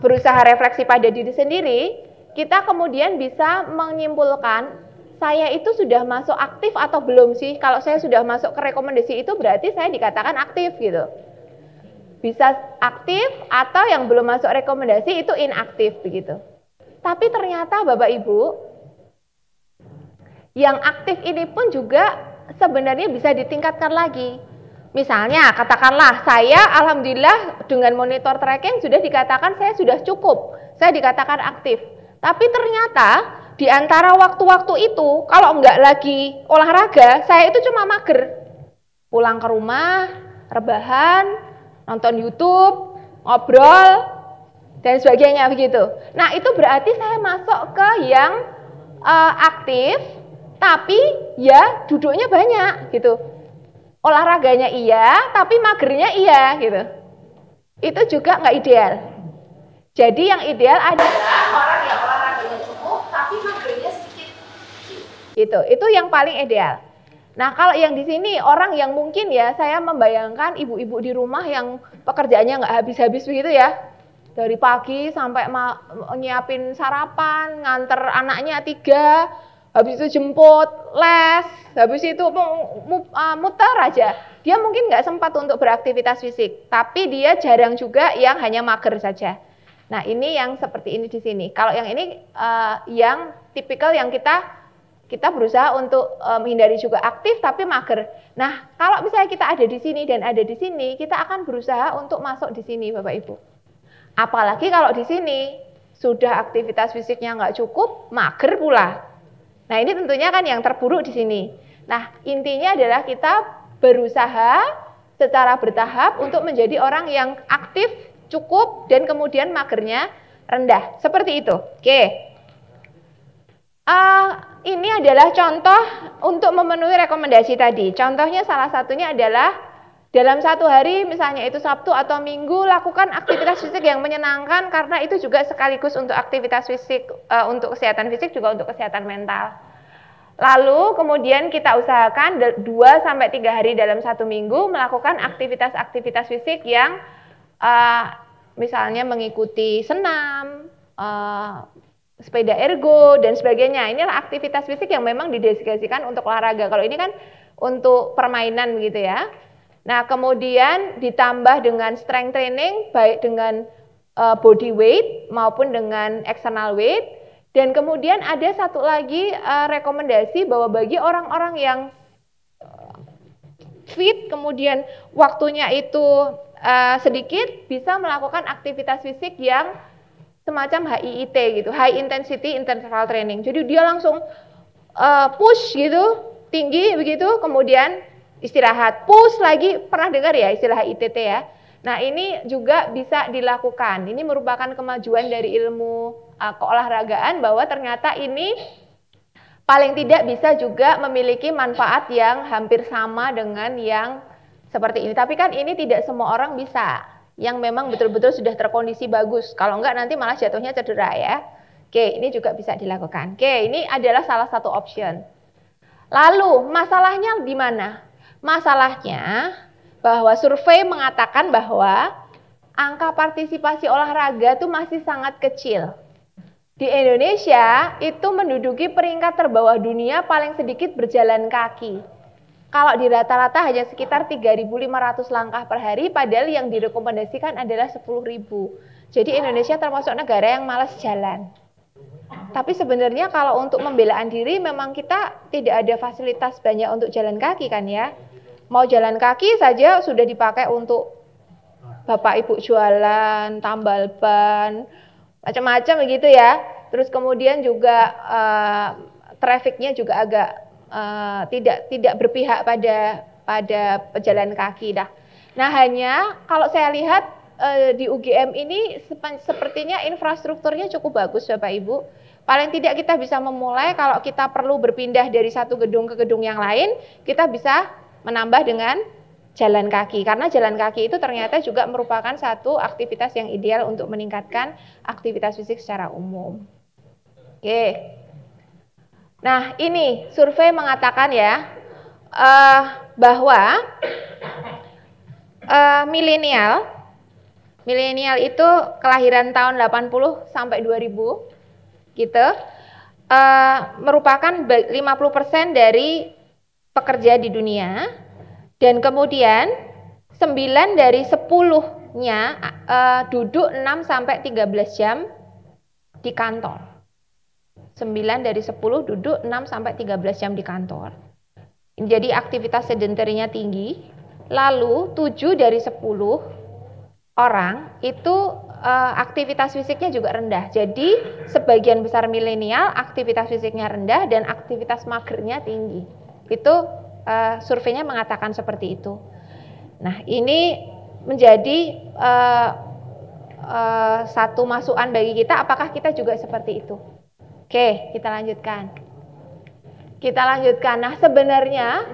berusaha refleksi pada diri sendiri, kita kemudian bisa menyimpulkan saya itu sudah masuk aktif atau belum sih. Kalau saya sudah masuk ke rekomendasi itu berarti saya dikatakan aktif gitu. Bisa aktif atau yang belum masuk rekomendasi itu inaktif begitu. Tapi ternyata Bapak Ibu, yang aktif ini pun juga sebenarnya bisa ditingkatkan lagi. Misalnya katakanlah saya alhamdulillah dengan monitor tracking sudah dikatakan saya sudah cukup. Saya dikatakan aktif. Tapi ternyata di antara waktu-waktu itu, kalau enggak lagi olahraga, saya itu cuma mager. Pulang ke rumah, rebahan, nonton YouTube, ngobrol, dan sebagainya begitu. Nah, itu berarti saya masuk ke yang aktif, tapi ya duduknya banyak gitu. Olahraganya iya, tapi magernya iya gitu. Itu juga nggak ideal. Jadi yang ideal adalah orang yang olahraganya cukup, tapi magernya sedikit. Gitu, itu yang paling ideal. Nah, kalau yang di sini orang yang mungkin ya, saya membayangkan ibu-ibu di rumah yang pekerjaannya nggak habis-habis begitu ya. Dari pagi sampai nyiapin sarapan, nganter anaknya 3, habis itu jemput, les, habis itu muter aja. Dia mungkin nggak sempat untuk beraktivitas fisik, tapi dia jarang juga yang hanya mager saja. Nah, ini yang seperti ini di sini. Kalau yang ini yang tipikal yang kita berusaha untuk menghindari juga aktif tapi mager. Nah, kalau misalnya kita ada di sini dan ada di sini, kita akan berusaha untuk masuk di sini, Bapak Ibu. Apalagi kalau di sini sudah aktivitas fisiknya nggak cukup, mager pula. Nah, ini tentunya kan yang terburuk di sini. Nah, intinya adalah kita berusaha secara bertahap untuk menjadi orang yang aktif, cukup, dan kemudian magernya rendah. Seperti itu. Oke. Ini adalah contoh untuk memenuhi rekomendasi tadi. Contohnya salah satunya adalah dalam satu hari, misalnya itu Sabtu atau Minggu, lakukan aktivitas fisik yang menyenangkan karena itu juga sekaligus untuk aktivitas fisik, untuk kesehatan fisik juga untuk kesehatan mental. Lalu kemudian kita usahakan 2-3 hari dalam satu minggu melakukan aktivitas-aktivitas fisik yang misalnya mengikuti senam, sepeda ergo, dan sebagainya. Inilah aktivitas fisik yang memang didedikasikan untuk olahraga. Kalau ini kan untuk permainan begitu ya. Nah, kemudian ditambah dengan strength training, baik dengan body weight maupun dengan external weight. Dan kemudian ada satu lagi rekomendasi bahwa bagi orang-orang yang fit, kemudian waktunya itu sedikit, bisa melakukan aktivitas fisik yang semacam HIIT gitu, high intensity interval training. Jadi dia langsung push gitu, tinggi begitu, kemudian istirahat, push lagi. Pernah dengar ya istilah HIIT ya? Nah, ini juga bisa dilakukan. Ini merupakan kemajuan dari ilmu keolahragaan bahwa ternyata ini paling tidak bisa juga memiliki manfaat yang hampir sama dengan yang seperti ini. Tapi kan ini tidak semua orang bisa, yang memang betul-betul sudah terkondisi bagus. Kalau enggak nanti malah jatuhnya cedera ya. Oke, ini juga bisa dilakukan. Oke, ini adalah salah satu option. Lalu masalahnya di mana? Masalahnya bahwa survei mengatakan bahwa angka partisipasi olahraga itu masih sangat kecil. Di Indonesia itu menduduki peringkat terbawah dunia paling sedikit berjalan kaki. Kalau di rata-rata hanya sekitar 3.500 langkah per hari, padahal yang direkomendasikan adalah 10.000. Jadi Indonesia termasuk negara yang malas jalan. Tapi sebenarnya kalau untuk pembelaan diri memang kita tidak ada fasilitas banyak untuk jalan kaki kan ya. Mau jalan kaki saja sudah dipakai untuk bapak ibu jualan, tambal ban, macam-macam begitu ya. Terus kemudian juga trafficnya juga agak tidak berpihak pada pejalan kaki dah. Nah, hanya kalau saya lihat di UGM ini sepertinya infrastrukturnya cukup bagus Bapak Ibu. Paling tidak kita bisa memulai, kalau kita perlu berpindah dari satu gedung ke gedung yang lain, kita bisa menambah dengan jalan kaki. Karena jalan kaki itu ternyata juga merupakan satu aktivitas yang ideal untuk meningkatkan aktivitas fisik secara umum. Oke. Nah, ini survei mengatakan ya, bahwa milenial itu kelahiran tahun 80 sampai 2000, gitu, merupakan 50% dari pekerja di dunia, dan kemudian 9 dari 10-nya duduk 6 sampai 13 jam di kantor. 9 dari 10 duduk 6 sampai 13 jam di kantor. Jadi aktivitas sedentarinya tinggi. Lalu 7 dari 10 orang itu aktivitas fisiknya juga rendah. Jadi sebagian besar milenial aktivitas fisiknya rendah dan aktivitas magernya tinggi. Itu surveinya mengatakan seperti itu. Nah, ini menjadi satu masukan bagi kita, apakah kita juga seperti itu. Oke, kita lanjutkan. Nah, sebenarnya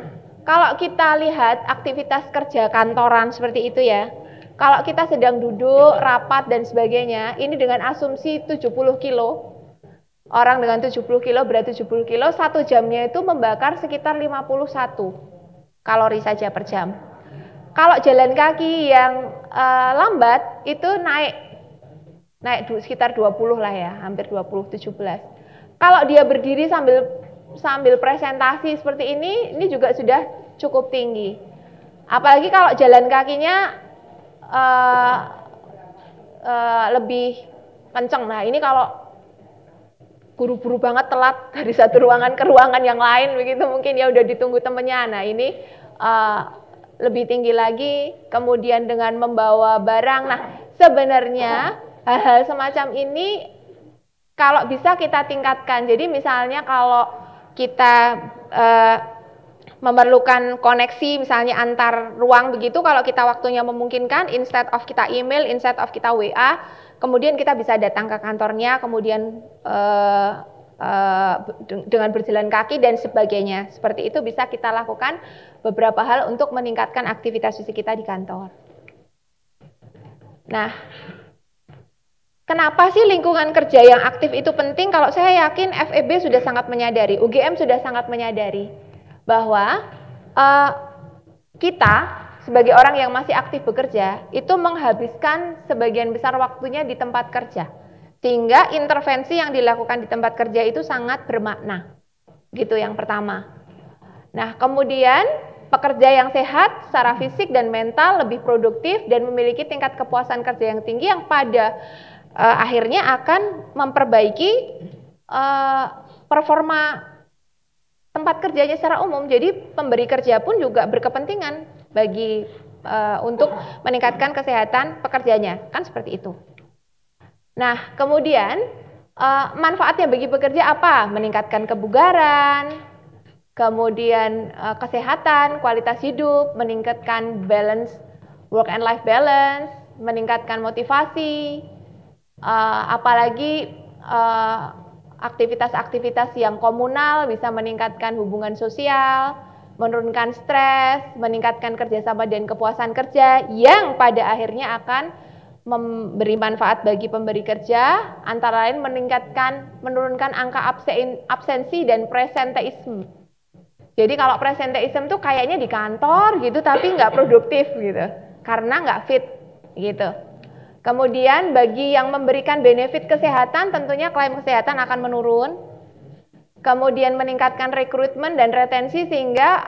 kalau kita lihat aktivitas kerja kantoran seperti itu ya, kalau kita sedang duduk, rapat dan sebagainya, ini dengan asumsi 70 kilo, orang dengan 70 kilo, berat 70 kilo, 1 jamnya itu membakar sekitar 51 kalori saja per jam. Kalau jalan kaki yang lambat, itu naik sekitar 20 lah ya, hampir 20, 17. Kalau dia berdiri sambil presentasi seperti ini juga sudah cukup tinggi. Apalagi kalau jalan kakinya lebih kenceng. Nah, ini kalau buru-buru banget telat dari satu ruangan ke ruangan yang lain begitu, mungkin ya udah ditunggu temennya. Nah, ini lebih tinggi lagi. Kemudian dengan membawa barang. Nah, sebenarnya hal-hal semacam ini kalau bisa kita tingkatkan. Jadi misalnya kalau kita memerlukan koneksi misalnya antar ruang begitu, kalau kita waktunya memungkinkan, instead of kita email, instead of kita WA, kemudian kita bisa datang ke kantornya, kemudian dengan berjalan kaki dan sebagainya. Seperti itu bisa kita lakukan beberapa hal untuk meningkatkan aktivitas fisik kita di kantor. Nah, kenapa sih lingkungan kerja yang aktif itu penting? Kalau saya yakin FEB sudah sangat menyadari, UGM sudah sangat menyadari bahwa kita sebagai orang yang masih aktif bekerja itu menghabiskan sebagian besar waktunya di tempat kerja, sehingga intervensi yang dilakukan di tempat kerja itu sangat bermakna. Gitu yang pertama. Nah, kemudian pekerja yang sehat secara fisik dan mental lebih produktif dan memiliki tingkat kepuasan kerja yang tinggi yang pada akhirnya akan memperbaiki performa tempat kerjanya secara umum. Jadi pemberi kerja pun juga berkepentingan bagi untuk meningkatkan kesehatan pekerjanya, kan seperti itu. Nah, kemudian manfaatnya bagi pekerja apa? Meningkatkan kebugaran, kemudian kesehatan, kualitas hidup, meningkatkan balance, work and life balance, meningkatkan motivasi, apalagi aktivitas-aktivitas yang komunal bisa meningkatkan hubungan sosial, menurunkan stres, meningkatkan kerjasama dan kepuasan kerja yang pada akhirnya akan memberi manfaat bagi pemberi kerja, antara lain menurunkan angka absensi dan presenteisme. Jadi kalau presenteisme tuh kayaknya di kantor gitu tapi nggak produktif gitu, karena nggak fit gitu. Kemudian bagi yang memberikan benefit kesehatan, tentunya klaim kesehatan akan menurun. Kemudian meningkatkan rekrutmen dan retensi sehingga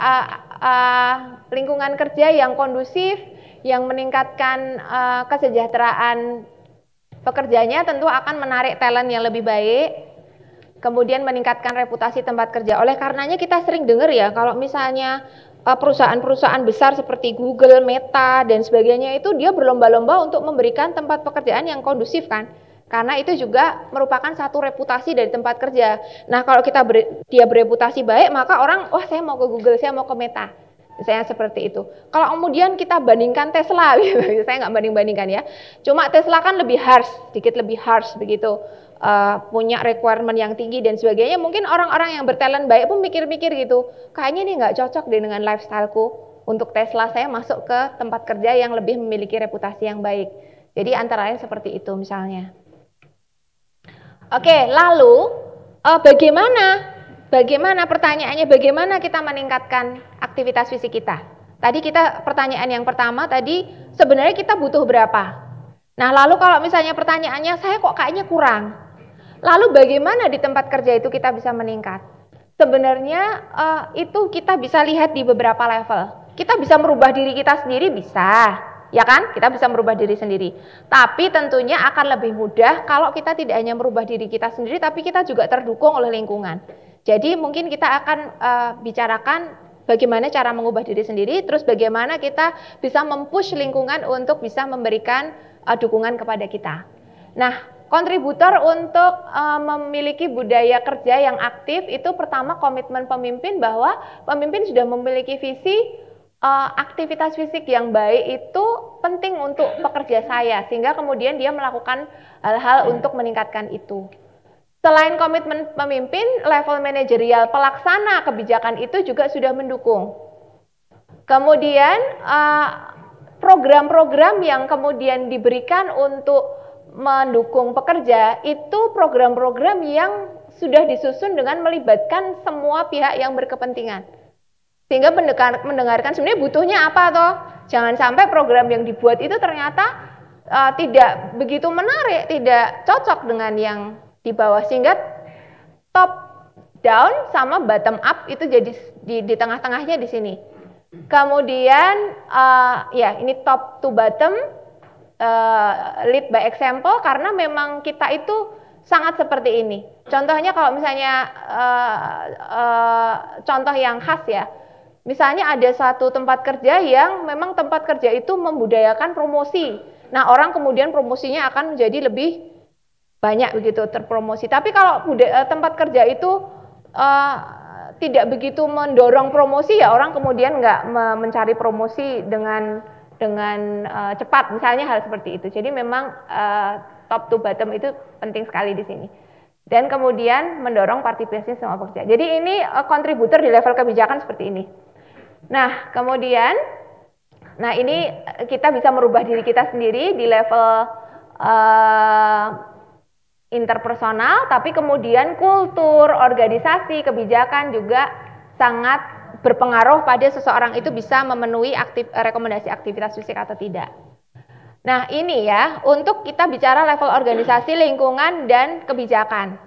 lingkungan kerja yang kondusif, yang meningkatkan kesejahteraan pekerjanya tentu akan menarik talent yang lebih baik. Kemudian meningkatkan reputasi tempat kerja. Oleh karenanya kita sering dengar ya, kalau misalnya perusahaan-perusahaan besar seperti Google, Meta, dan sebagainya itu dia berlomba-lomba untuk memberikan tempat pekerjaan yang kondusif kan. Karena itu juga merupakan satu reputasi dari tempat kerja. Nah, kalau dia bereputasi baik, maka orang, wah saya mau ke Google, saya mau ke Meta. Misalnya seperti itu. Kalau kemudian kita bandingkan Tesla, saya nggak banding-bandingkan ya. Cuma Tesla kan lebih harsh, sedikit lebih harsh begitu. Punya requirement yang tinggi dan sebagainya, mungkin orang-orang yang bertalent baik pun mikir-mikir gitu, kayaknya ini nggak cocok deh dengan lifestyleku. Untuk Tesla saya masuk ke tempat kerja yang lebih memiliki reputasi yang baik. Jadi antara lain seperti itu misalnya. Oke, lalu bagaimana pertanyaannya, bagaimana kita meningkatkan aktivitas fisik kita? Tadi pertanyaan yang pertama tadi, sebenarnya kita butuh berapa? Nah, lalu kalau misalnya pertanyaannya saya kok kayaknya kurang. Lalu bagaimana di tempat kerja itu kita bisa meningkat? Sebenarnya itu kita bisa lihat di beberapa level. Kita bisa merubah diri kita sendiri, bisa, ya kan? Kita bisa merubah diri sendiri. Tapi tentunya akan lebih mudah kalau kita tidak hanya merubah diri kita sendiri, tapi kita juga terdukung oleh lingkungan. Jadi mungkin kita akan bicarakan bagaimana cara mengubah diri sendiri, terus bagaimana kita bisa mempush lingkungan untuk bisa memberikan dukungan kepada kita. Nah, kontributor untuk memiliki budaya kerja yang aktif itu pertama komitmen pemimpin, bahwa pemimpin sudah memiliki visi aktivitas fisik yang baik itu penting untuk pekerja saya, sehingga kemudian dia melakukan hal-hal untuk meningkatkan itu. Selain komitmen pemimpin, level manajerial pelaksana kebijakan itu juga sudah mendukung. Kemudian program-program yang kemudian diberikan untuk mendukung pekerja itu program-program yang sudah disusun dengan melibatkan semua pihak yang berkepentingan. Sehingga mendengarkan sebenarnya butuhnya apa toh. Jangan sampai program yang dibuat itu ternyata tidak begitu menarik, tidak cocok dengan yang di bawah, sehingga top down sama bottom up itu jadi di tengah-tengahnya di sini. Kemudian ya ini top to bottom, lead by example, karena memang kita itu sangat seperti ini. Contohnya kalau misalnya contoh yang khas ya, misalnya ada satu tempat kerja yang memang tempat kerja itu membudayakan promosi. Nah, orang kemudian promosinya akan menjadi lebih banyak begitu terpromosi. Tapi kalau tempat kerja itu tidak begitu mendorong promosi, ya orang kemudian nggak mencari promosi dengan cepat, misalnya hal seperti itu. Jadi memang top to bottom itu penting sekali di sini. Dan kemudian mendorong partisipasi semua pekerja. Jadi ini kontributor di level kebijakan seperti ini. Nah, kemudian, nah ini kita bisa merubah diri kita sendiri di level interpersonal, tapi kemudian kultur, organisasi, kebijakan juga sangat berpengaruh pada seseorang itu bisa memenuhi rekomendasi aktivitas fisik atau tidak. Nah, ini ya, untuk kita bicara level organisasi, lingkungan, dan kebijakan.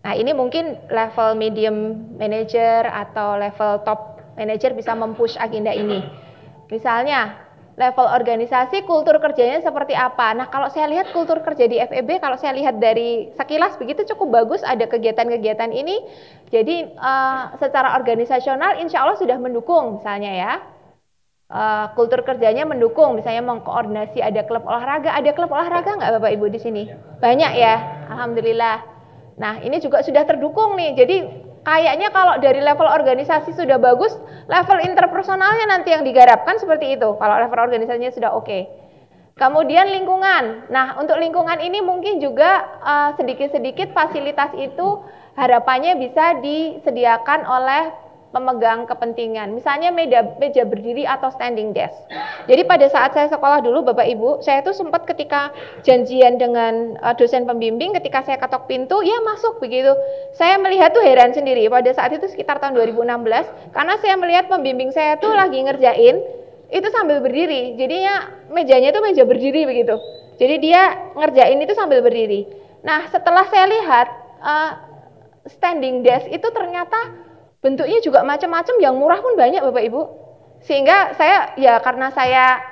Nah, ini mungkin level medium manager atau level top manager bisa mempush agenda ini. Misalnya, level organisasi, kultur kerjanya seperti apa. Nah, kalau saya lihat kultur kerja di FEB, kalau saya lihat dari sekilas begitu cukup bagus, ada kegiatan-kegiatan ini. Jadi secara organisasional insya Allah sudah mendukung, misalnya ya. Kultur kerjanya mendukung, misalnya mengkoordinasi, ada klub olahraga. Ada klub olahraga nggak Bapak Ibu di sini? Banyak ya, alhamdulillah. Nah, ini juga sudah terdukung nih. Jadi kayaknya kalau dari level organisasi sudah bagus, level interpersonalnya nanti yang digarapkan seperti itu. Kalau level organisasinya sudah oke. Kemudian lingkungan. Nah, untuk lingkungan ini mungkin juga sedikit-sedikit fasilitas itu harapannya bisa disediakan oleh pemegang kepentingan. Misalnya meja berdiri atau standing desk. Jadi pada saat saya sekolah dulu Bapak Ibu, saya tuh sempat ketika janjian dengan dosen pembimbing, ketika saya ketok pintu, ya masuk begitu. Saya melihat tuh heran sendiri pada saat itu sekitar tahun 2016, karena saya melihat pembimbing saya tuh lagi ngerjain, itu sambil berdiri. Jadinya mejanya tuh meja berdiri begitu. Jadi dia ngerjain itu sambil berdiri. Nah, setelah saya lihat standing desk itu ternyata bentuknya juga macam-macam, yang murah pun banyak Bapak Ibu. Sehingga saya, ya karena saya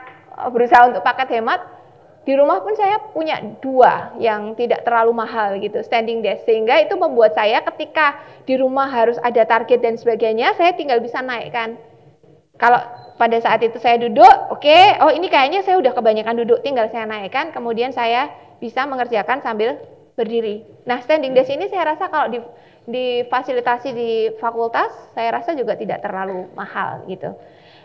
berusaha untuk paket hemat, di rumah pun saya punya 2 yang tidak terlalu mahal gitu, standing desk. Sehingga itu membuat saya ketika di rumah harus ada target dan sebagainya, saya tinggal bisa naikkan. Kalau pada saat itu saya duduk, oke, oh ini kayaknya saya udah kebanyakan duduk, tinggal saya naikkan, kemudian saya bisa mengerjakan sambil berdiri. Nah, standing desk ini saya rasa kalau difasilitasi di fakultas, saya rasa juga tidak terlalu mahal gitu.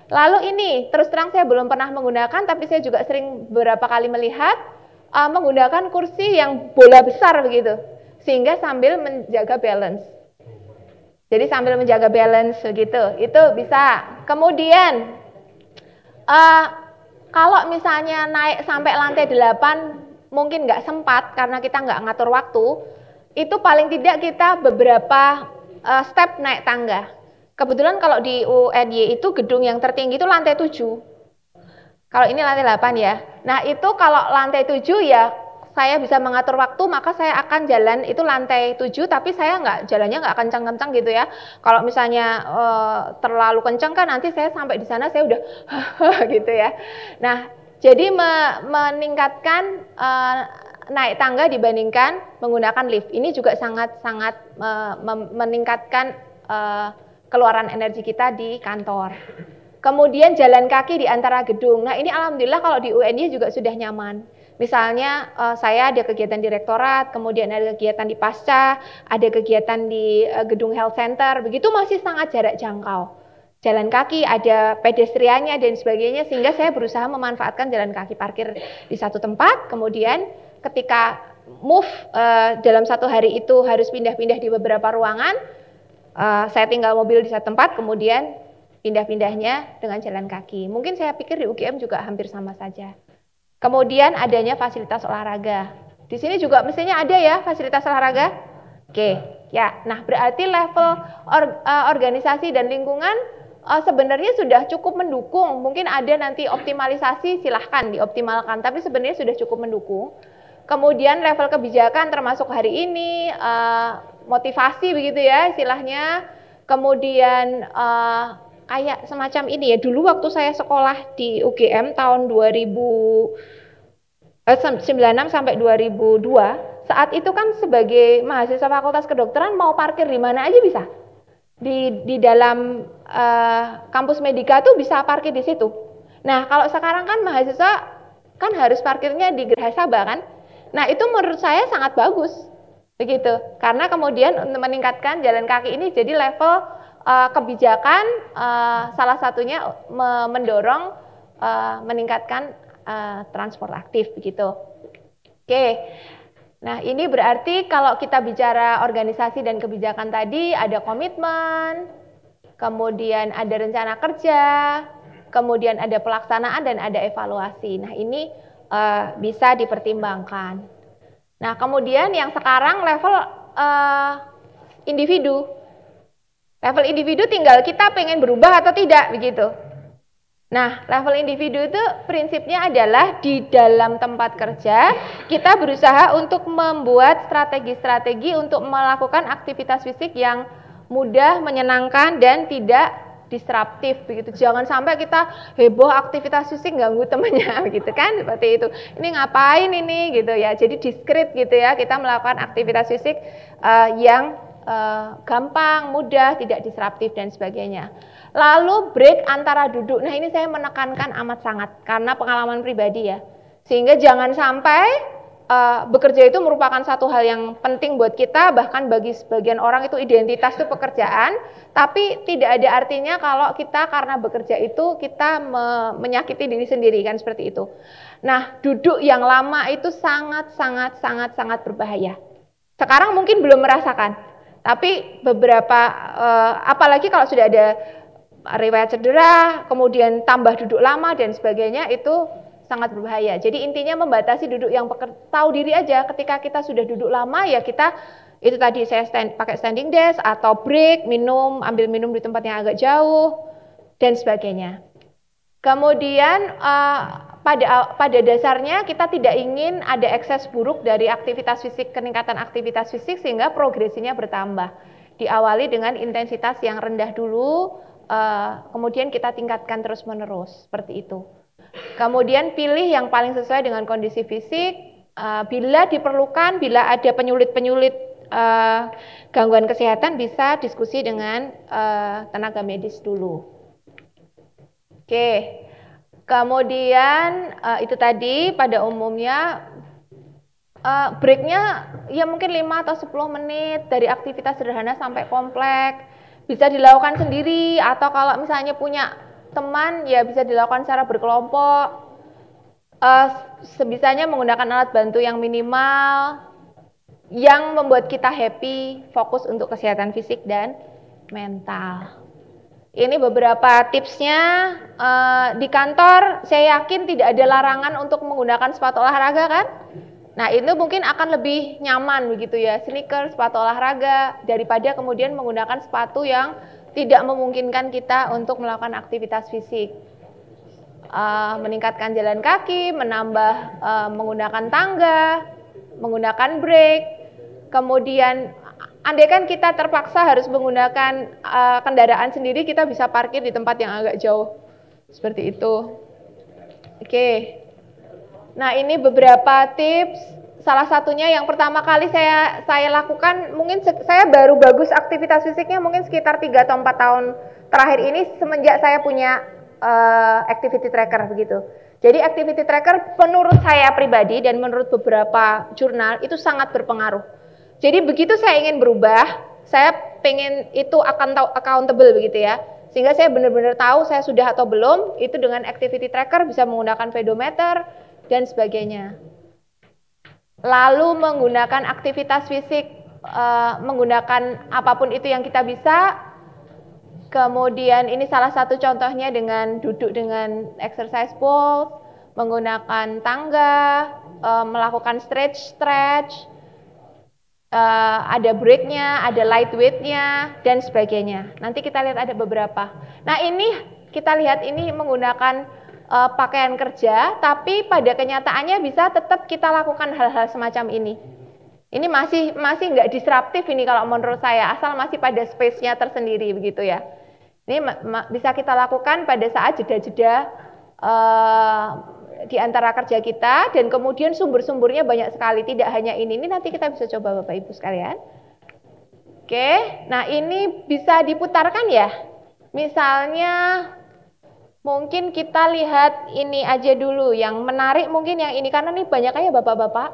Lalu ini, terus terang saya belum pernah menggunakan, tapi saya juga sering beberapa kali melihat menggunakan kursi yang bola besar begitu, sehingga sambil menjaga balance. Jadi sambil menjaga balance begitu, itu bisa. Kemudian, kalau misalnya naik sampai lantai 8, mungkin nggak sempat karena kita nggak ngatur waktu, itu paling tidak kita beberapa step naik tangga. Kebetulan kalau di UNY itu gedung yang tertinggi itu lantai 7. Kalau ini lantai 8 ya. Nah, itu kalau lantai 7 ya saya bisa mengatur waktu, maka saya akan jalan itu lantai 7, tapi saya jalannya nggak kencang-kencang gitu ya. Kalau misalnya terlalu kencang kan nanti saya sampai di sana saya udah gitu ya. Nah, jadi meningkatkan naik tangga dibandingkan menggunakan lift. Ini juga sangat-sangat meningkatkan keluaran energi kita di kantor. Kemudian jalan kaki di antara gedung. Nah, ini alhamdulillah kalau di UNY juga sudah nyaman. Misalnya saya ada kegiatan di rektorat, kemudian ada kegiatan di pasca, ada kegiatan di gedung health center, begitu masih sangat jarak jangkau. Jalan kaki, ada pedestriannya dan sebagainya, sehingga saya berusaha memanfaatkan jalan kaki parkir di satu tempat, kemudian ketika move dalam satu hari itu harus pindah-pindah di beberapa ruangan, saya tinggal mobil di satu tempat, kemudian pindah-pindahnya dengan jalan kaki. Mungkin saya pikir di UGM juga hampir sama saja. Kemudian adanya fasilitas olahraga. Di sini juga mestinya ada ya fasilitas olahraga. Oke, ya. Nah, berarti level organisasi dan lingkungan sebenarnya sudah cukup mendukung. Mungkin ada nanti optimalisasi, silahkan dioptimalkan. Tapi sebenarnya sudah cukup mendukung. Kemudian level kebijakan termasuk hari ini, motivasi begitu ya istilahnya. Kemudian kayak semacam ini ya, dulu waktu saya sekolah di UGM tahun 96 sampai 2002, saat itu kan sebagai mahasiswa Fakultas Kedokteran mau parkir di mana aja bisa. Di dalam kampus Medika tuh bisa parkir di situ. Nah, kalau sekarang kan mahasiswa kan harus parkirnya di Geraha Sabah kan. Nah, itu menurut saya sangat bagus. Begitu. Karena kemudian untuk meningkatkan jalan kaki ini jadi level kebijakan salah satunya mendorong meningkatkan transport aktif begitu. Oke. Nah, ini berarti kalau kita bicara organisasi dan kebijakan tadi ada komitmen, kemudian ada rencana kerja, kemudian ada pelaksanaan dan ada evaluasi. Nah, ini bisa dipertimbangkan. Nah, kemudian yang sekarang level individu. Level individu tinggal kita pengen berubah atau tidak begitu. Nah, level individu itu prinsipnya adalah di dalam tempat kerja kita berusaha untuk membuat strategi-strategi untuk melakukan aktivitas fisik yang mudah, menyenangkan dan tidak disruptif begitu. Jangan sampai kita heboh aktivitas fisik ganggu temannya begitu kan, seperti itu. Ini ngapain ini gitu ya. Jadi diskret gitu ya, kita melakukan aktivitas fisik yang gampang, mudah, tidak disruptif dan sebagainya. Lalu break antara duduk. Nah, ini saya menekankan amat sangat karena pengalaman pribadi ya. Sehingga jangan sampai bekerja itu merupakan satu hal yang penting buat kita, bahkan bagi sebagian orang itu identitas itu pekerjaan, tapi tidak ada artinya kalau kita karena bekerja itu kita menyakiti diri sendiri kan seperti itu. Nah, duduk yang lama itu sangat berbahaya. Sekarang mungkin belum merasakan. Tapi beberapa, apalagi kalau sudah ada riwayat cedera, kemudian tambah duduk lama dan sebagainya, itu sangat berbahaya. Jadi intinya membatasi duduk yang tahu diri aja. Ketika kita sudah duduk lama, ya kita, itu tadi saya pakai standing desk, atau break, ambil minum di tempat yang agak jauh, dan sebagainya. Kemudian pada dasarnya kita tidak ingin ada ekses buruk dari aktivitas fisik, peningkatan aktivitas fisik sehingga progresinya bertambah. Diawali dengan intensitas yang rendah dulu, kemudian kita tingkatkan terus-menerus, seperti itu. Kemudian pilih yang paling sesuai dengan kondisi fisik, bila diperlukan, bila ada penyulit-penyulit gangguan kesehatan bisa diskusi dengan tenaga medis dulu. Oke. Kemudian itu tadi pada umumnya breaknya ya mungkin 5 atau 10 menit dari aktivitas sederhana sampai kompleks. Bisa dilakukan sendiri atau kalau misalnya punya teman ya bisa dilakukan secara berkelompok. Sebisanya menggunakan alat bantu yang minimal yang membuat kita happy, fokus untuk kesehatan fisik dan mental. Ini beberapa tipsnya. Di kantor saya yakin tidak ada larangan untuk menggunakan sepatu olahraga kan? Nah, itu mungkin akan lebih nyaman begitu ya, sneaker, sepatu olahraga, daripada kemudian menggunakan sepatu yang tidak memungkinkan kita untuk melakukan aktivitas fisik. Meningkatkan jalan kaki, menambah menggunakan tangga, menggunakan brake, kemudian andaikan kita terpaksa harus menggunakan kendaraan sendiri, kita bisa parkir di tempat yang agak jauh. Seperti itu. Oke. Nah, ini beberapa tips. Salah satunya yang pertama kali saya lakukan, mungkin saya baru bagus aktivitas fisiknya mungkin sekitar 3 atau 4 tahun terakhir ini semenjak saya punya activity tracker begitu. Jadi activity tracker menurut saya pribadi dan menurut beberapa jurnal itu sangat berpengaruh. Jadi begitu saya ingin berubah, saya pengen itu akan tahu accountable begitu ya. Sehingga saya benar-benar tahu saya sudah atau belum, itu dengan activity tracker bisa menggunakan pedometer dan sebagainya. Lalu menggunakan aktivitas fisik, menggunakan apapun itu yang kita bisa. Kemudian ini salah satu contohnya dengan duduk dengan exercise balls, menggunakan tangga, melakukan stretch, ada break-nya, ada light weight-nya, dan sebagainya. Nanti kita lihat ada beberapa. Nah ini kita lihat ini menggunakan pakaian kerja, tapi pada kenyataannya bisa tetap kita lakukan hal-hal semacam ini. Ini masih nggak disruptif ini kalau menurut saya, asal masih pada space-nya tersendiri begitu ya. Ini bisa kita lakukan pada saat jeda-jeda di antara kerja kita, dan kemudian sumber-sumbernya banyak sekali, tidak hanya ini nanti kita bisa coba Bapak Ibu sekalian. Oke, nah ini bisa diputarkan ya. Misalnya mungkin kita lihat ini aja dulu, yang menarik mungkin yang ini, karena ini banyak aja Bapak-Bapak.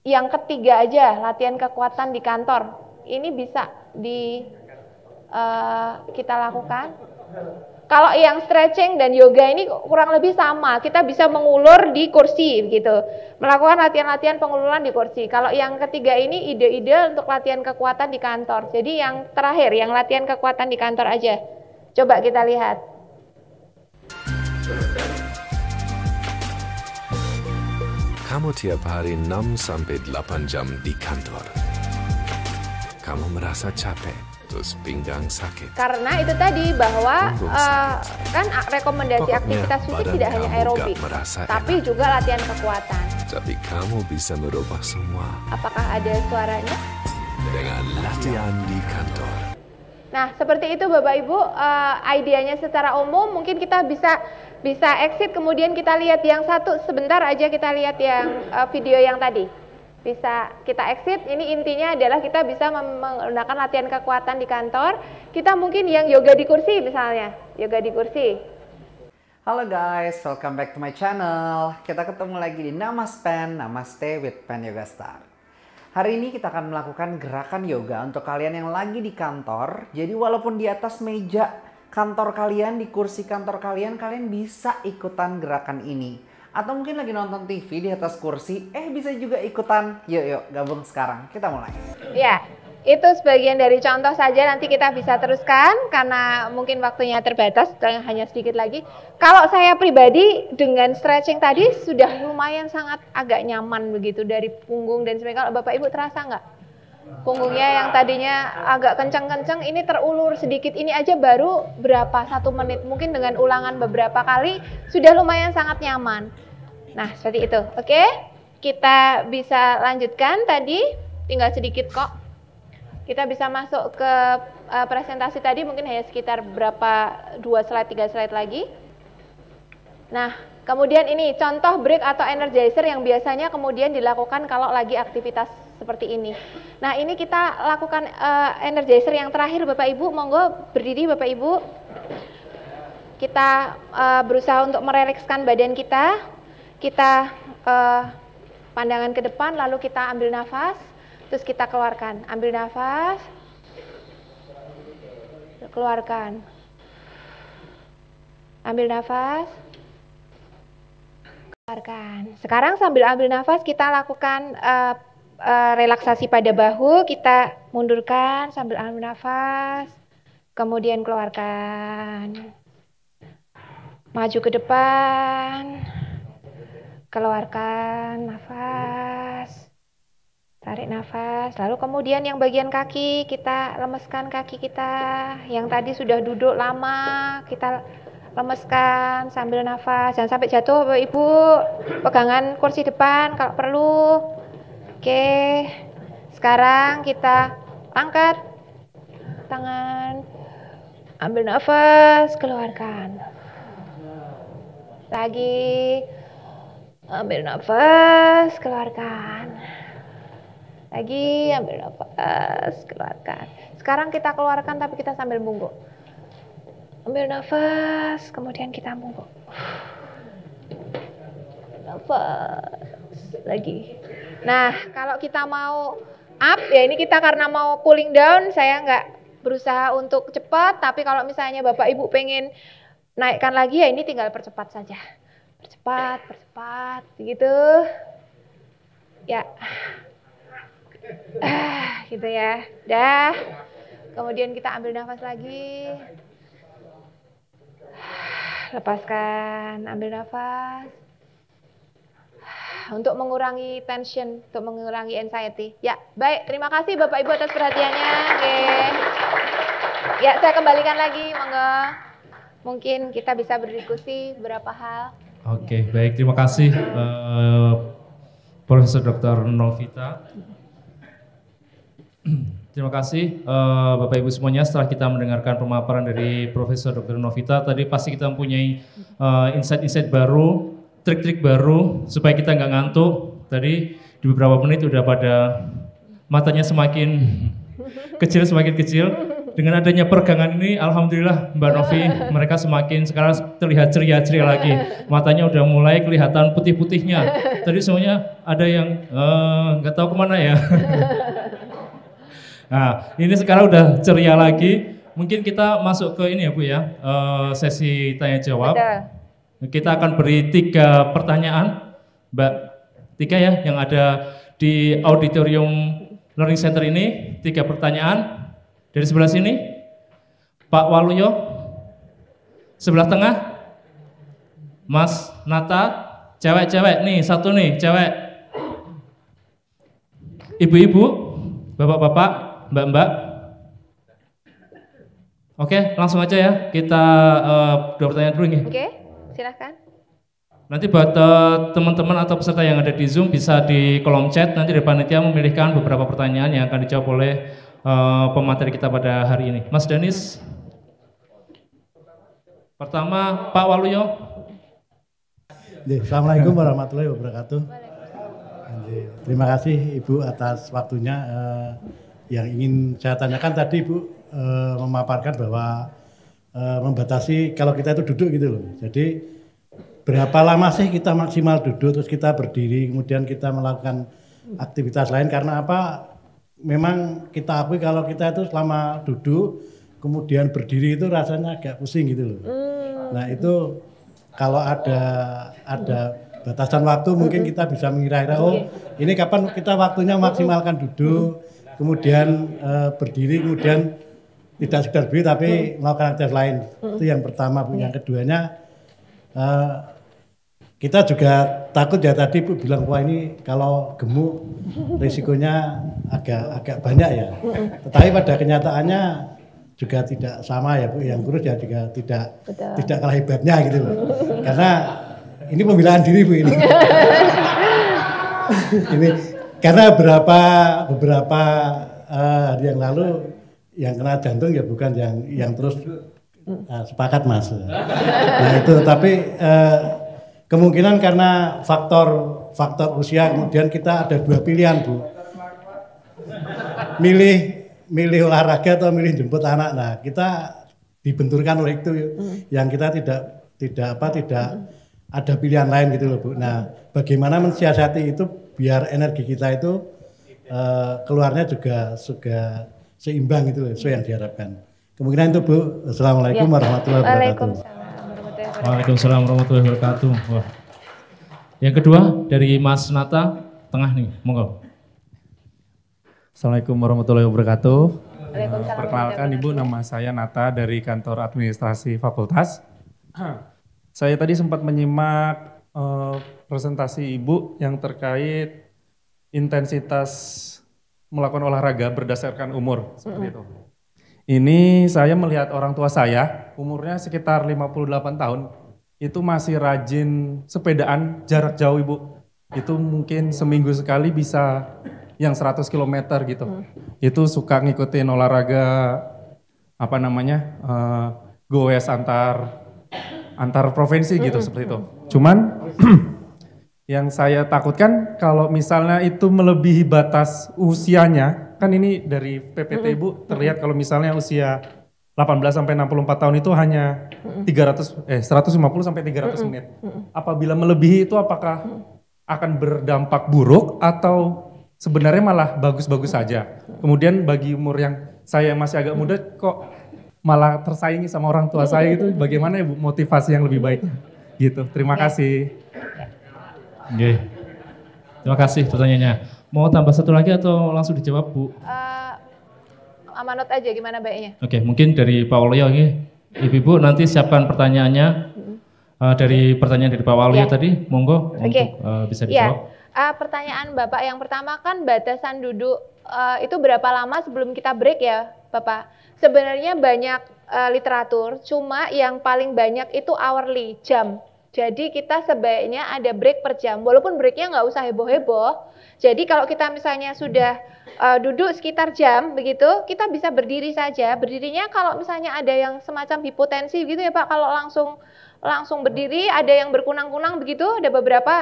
Yang ketiga aja, latihan kekuatan di kantor. Ini bisa kita lakukan. Kalau yang stretching dan yoga ini kurang lebih sama, kita bisa mengulur di kursi gitu, melakukan latihan-latihan penguluran di kursi. Kalau yang ketiga ini ide-ide untuk latihan kekuatan di kantor. Jadi yang terakhir, yang latihan kekuatan di kantor aja. Coba kita lihat. Kamu tiap hari 6-8 jam di kantor. Kamu merasa capek, terus pinggang sakit. Karena itu tadi bahwa kan rekomendasi Pokoknya aktivitas fisik tidak hanya aerobik, tapi enak. juga latihan kekuatan. Tapi kamu bisa merubah semua Apakah ada suaranya? dengan latihan di kantor. Nah, seperti itu Bapak Ibu, idenya secara umum. Mungkin kita bisa exit, kemudian kita lihat yang satu sebentar aja, kita lihat yang video yang tadi. Bisa kita exit, ini intinya adalah kita bisa menggunakan latihan kekuatan di kantor. Kita mungkin yang yoga di kursi misalnya, yoga di kursi. Halo guys, welcome back to my channel. Kita ketemu lagi di Namaste with Pen Yoga Star. Hari ini kita akan melakukan gerakan yoga untuk kalian yang lagi di kantor. Jadi walaupun di atas meja kantor kalian, di kursi kantor kalian, kalian bisa ikutan gerakan ini. Atau mungkin lagi nonton TV di atas kursi, bisa juga ikutan. Yuk gabung sekarang, kita mulai. Ya, itu sebagian dari contoh saja, nanti kita bisa teruskan karena mungkin waktunya terbatas, hanya sedikit lagi. Kalau saya pribadi dengan stretching tadi sudah lumayan sangat agak nyaman begitu dari punggung dan sebagainya. Kalau Bapak Ibu terasa nggak? Punggungnya yang tadinya agak kencang-kencang ini terulur sedikit, ini aja baru berapa, 1 menit. Mungkin dengan ulangan beberapa kali sudah lumayan sangat nyaman. Nah, seperti itu. Oke, kita bisa lanjutkan tadi, tinggal sedikit kok. Kita bisa masuk ke presentasi tadi, mungkin hanya sekitar berapa, 2 slide, 3 slide lagi. Nah, kemudian ini contoh break atau energizer yang biasanya kemudian dilakukan kalau lagi aktivitas seperti ini. Nah, ini kita lakukan energizer yang terakhir Bapak Ibu, monggo berdiri Bapak Ibu. Kita berusaha untuk merelekskan badan kita. Kita pandangan ke depan, lalu kita ambil nafas, terus kita keluarkan. Ambil nafas, keluarkan. Ambil nafas, keluarkan. Sekarang sambil ambil nafas, kita lakukan relaksasi pada bahu. Kita mundurkan sambil ambil nafas, kemudian keluarkan. Maju ke depan. Keluarkan nafas, tarik nafas, lalu kemudian yang bagian kaki, kita lemeskan kaki kita, yang tadi sudah duduk lama, kita lemeskan sambil nafas, jangan sampai jatuh Bapak Ibu, pegangan kursi depan kalau perlu. Oke, sekarang kita angkat tangan, ambil nafas, keluarkan. Lagi, ambil nafas, keluarkan. Lagi, ambil nafas, keluarkan. Sekarang kita keluarkan tapi kita sambil bungkuk. Ambil nafas, kemudian kita bungkuk. Nafas, lagi. Nah, kalau kita mau up, ya ini kita karena mau cooling down, saya nggak berusaha untuk cepat, tapi kalau misalnya Bapak Ibu pengen naikkan lagi, ya ini tinggal percepat saja. Percepat, gitu. Ya. Gitu ya. Dah. Kemudian kita ambil nafas lagi. Lepaskan, ambil nafas. Untuk mengurangi tension, untuk mengurangi anxiety. Ya, baik. Terima kasih Bapak Ibu atas perhatiannya. Oke. Ya, saya kembalikan lagi, monggo. Mungkin kita bisa berdiskusi beberapa hal. Oke, baik. Terima kasih Profesor Dr. Novita. Terima kasih Bapak Ibu semuanya. Setelah kita mendengarkan pemaparan dari Profesor Dr. Novita, tadi pasti kita mempunyai insight-insight baru, trik-trik baru supaya kita nggak ngantuk. Tadi di beberapa menit udah pada matanya semakin kecil. Dengan adanya peregangan ini, alhamdulillah Mbak Novi, mereka semakin sekarang terlihat ceria-ceria lagi. Matanya udah mulai kelihatan putih-putihnya. Tadi semuanya ada yang nggak tahu kemana ya. Nah, ini sekarang udah ceria lagi. Mungkin kita masuk ke ini ya Bu ya, sesi tanya jawab. Kita akan beri 3 pertanyaan, Mbak. 3 ya, yang ada di Auditorium Learning Center ini. 3 pertanyaan. Dari sebelah sini, Pak Waluyo. Sebelah tengah, Mas Nata. Cewek-cewek, nih satu nih, cewek. Ibu-ibu, bapak-bapak, mbak-mbak. Oke, langsung aja ya. Kita 2 pertanyaan dulu nih. Oke, silahkan. Nanti buat teman-teman atau peserta yang ada di Zoom bisa di kolom chat. Nanti dari panitia memilihkan beberapa pertanyaan yang akan dijawab oleh pemateri kita pada hari ini. Mas Danis. Pertama, Pak Waluyo. Assalamualaikum warahmatullahi wabarakatuh. Terima kasih Ibu atas waktunya. Yang ingin saya tanyakan tadi Ibu memaparkan bahwa membatasi kalau kita itu duduk gitu loh. Jadi berapa lama sih kita maksimal duduk, terus kita berdiri, kemudian kita melakukan aktivitas lain, karena apa? Memang kita akui kalau kita itu selama duduk, kemudian berdiri itu rasanya agak pusing gitu loh. Nah itu kalau ada batasan waktu mungkin kita bisa mengira-kira, oh ini kapan kita waktunya maksimalkan duduk, kemudian berdiri, kemudian tidak sekedar berdiri tapi melakukan aktivitas lain. Itu yang pertama. Yang keduanya, kita juga takut ya, tadi Bu bilang wah ini kalau gemuk risikonya agak banyak ya. Tetapi pada kenyataannya juga tidak sama ya Bu, yang kurus ya juga tidak kalah hebatnya gitu loh. Karena ini pembelaan diri Bu ini. Ini karena beberapa hari yang lalu yang kena jantung ya bukan yang terus sepakat Mas. Nah itu tapi kemungkinan karena faktor usia, kemudian kita ada 2 pilihan Bu, milih olahraga atau milih jemput anak. Nah kita dibenturkan oleh itu, yang kita tidak ada pilihan lain gitu loh Bu. Nah bagaimana mensiasati itu biar energi kita itu keluarnya juga seimbang gitu loh, sesuai yang diharapkan. Kemungkinan itu Bu. Assalamualaikum warahmatullahi wabarakatuh. Waalaikumsalam warahmatullahi wabarakatuh. Wah. Yang kedua dari Mas Nata, tengah nih, monggo. Assalamualaikum warahmatullahi wabarakatuh. Perkenalkan Ibu, nama saya Nata dari kantor administrasi fakultas. Saya tadi sempat menyimak presentasi Ibu yang terkait intensitas melakukan olahraga berdasarkan umur, seperti itu. Ini saya melihat orang tua saya, umurnya sekitar 58 tahun, itu masih rajin sepedaan jarak jauh Ibu. Itu mungkin seminggu sekali bisa yang 100 km gitu. Itu suka ngikutin olahraga apa namanya goes antar provinsi gitu seperti itu. Cuman yang saya takutkan kalau misalnya itu melebihi batas usianya, kan ini dari PPT Ibu terlihat kalau misalnya usia 18 sampai 64 tahun itu hanya 150 sampai 300 menit. Apabila melebihi itu apakah akan berdampak buruk atau sebenarnya malah bagus-bagus saja? Kemudian bagi umur yang saya masih agak muda kok malah tersaingi sama orang tua saya itu, bagaimana Ibu motivasi yang lebih baik? Gitu. Terima kasih. Oke. Terima kasih pertanyaannya. Mau tambah satu lagi atau langsung dijawab, Bu? Amanat aja gimana baiknya? Oke, mungkin dari Pak Waluyo ini. Ibu nanti siapkan pertanyaannya. Dari pertanyaan dari Pak Waluyo tadi, monggo untuk bisa dijawab. Pertanyaan Bapak yang pertama kan batasan duduk itu berapa lama sebelum kita break ya Bapak? Sebenarnya banyak literatur, cuma yang paling banyak itu hourly, jam. Jadi kita sebaiknya ada break per jam, walaupun breaknya nggak usah heboh-heboh. Jadi kalau kita misalnya sudah duduk sekitar jam begitu, kita bisa berdiri saja. Berdirinya kalau misalnya ada yang semacam hipotensi gitu ya Pak, kalau langsung berdiri, ada yang berkunang-kunang begitu, ada beberapa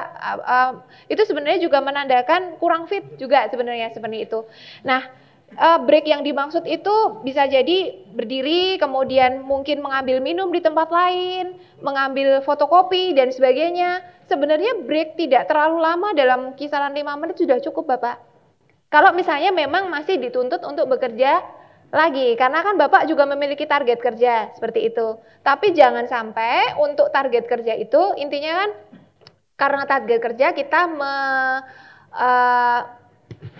itu sebenarnya juga menandakan kurang fit juga sebenarnya seperti itu. Nah, break yang dimaksud itu bisa jadi berdiri, kemudian mungkin mengambil minum di tempat lain, mengambil fotokopi dan sebagainya. Sebenarnya break tidak terlalu lama, dalam kisaran 5 menit sudah cukup Bapak. Kalau misalnya memang masih dituntut untuk bekerja lagi, karena kan Bapak juga memiliki target kerja seperti itu. Tapi jangan sampai untuk target kerja itu, intinya kan karena target kerja kita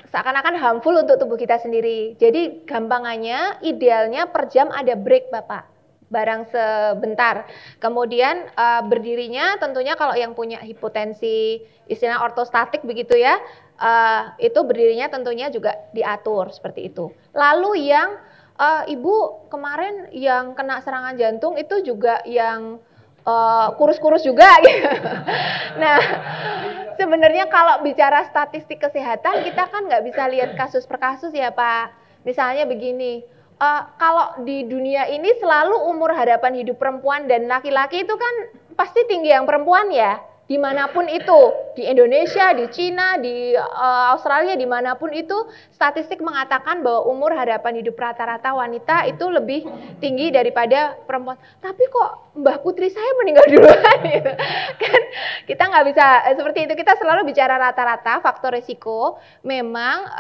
seakan-akan harmful untuk tubuh kita sendiri. Jadi gampangannya, idealnya per jam ada break Bapak, barang sebentar. Kemudian berdirinya tentunya kalau yang punya hipotensi, istilah ortostatik begitu ya, itu berdirinya tentunya juga diatur seperti itu. Lalu yang Ibu kemarin yang kena serangan jantung itu juga yang kurus-kurus juga gitu. Nah, sebenarnya kalau bicara statistik kesehatan kita kan nggak bisa lihat kasus per kasus ya Pak. Misalnya begini, kalau di dunia ini selalu umur harapan hidup perempuan dan laki-laki itu kan pasti tinggi yang perempuan ya. Dimanapun itu, di Indonesia, di Cina, di Australia, dimanapun itu, statistik mengatakan bahwa umur harapan hidup rata-rata wanita itu lebih tinggi daripada perempuan. Tapi kok Mbah Putri saya meninggal duluan gitu. Kan kita nggak bisa seperti itu, kita selalu bicara rata-rata faktor risiko. Memang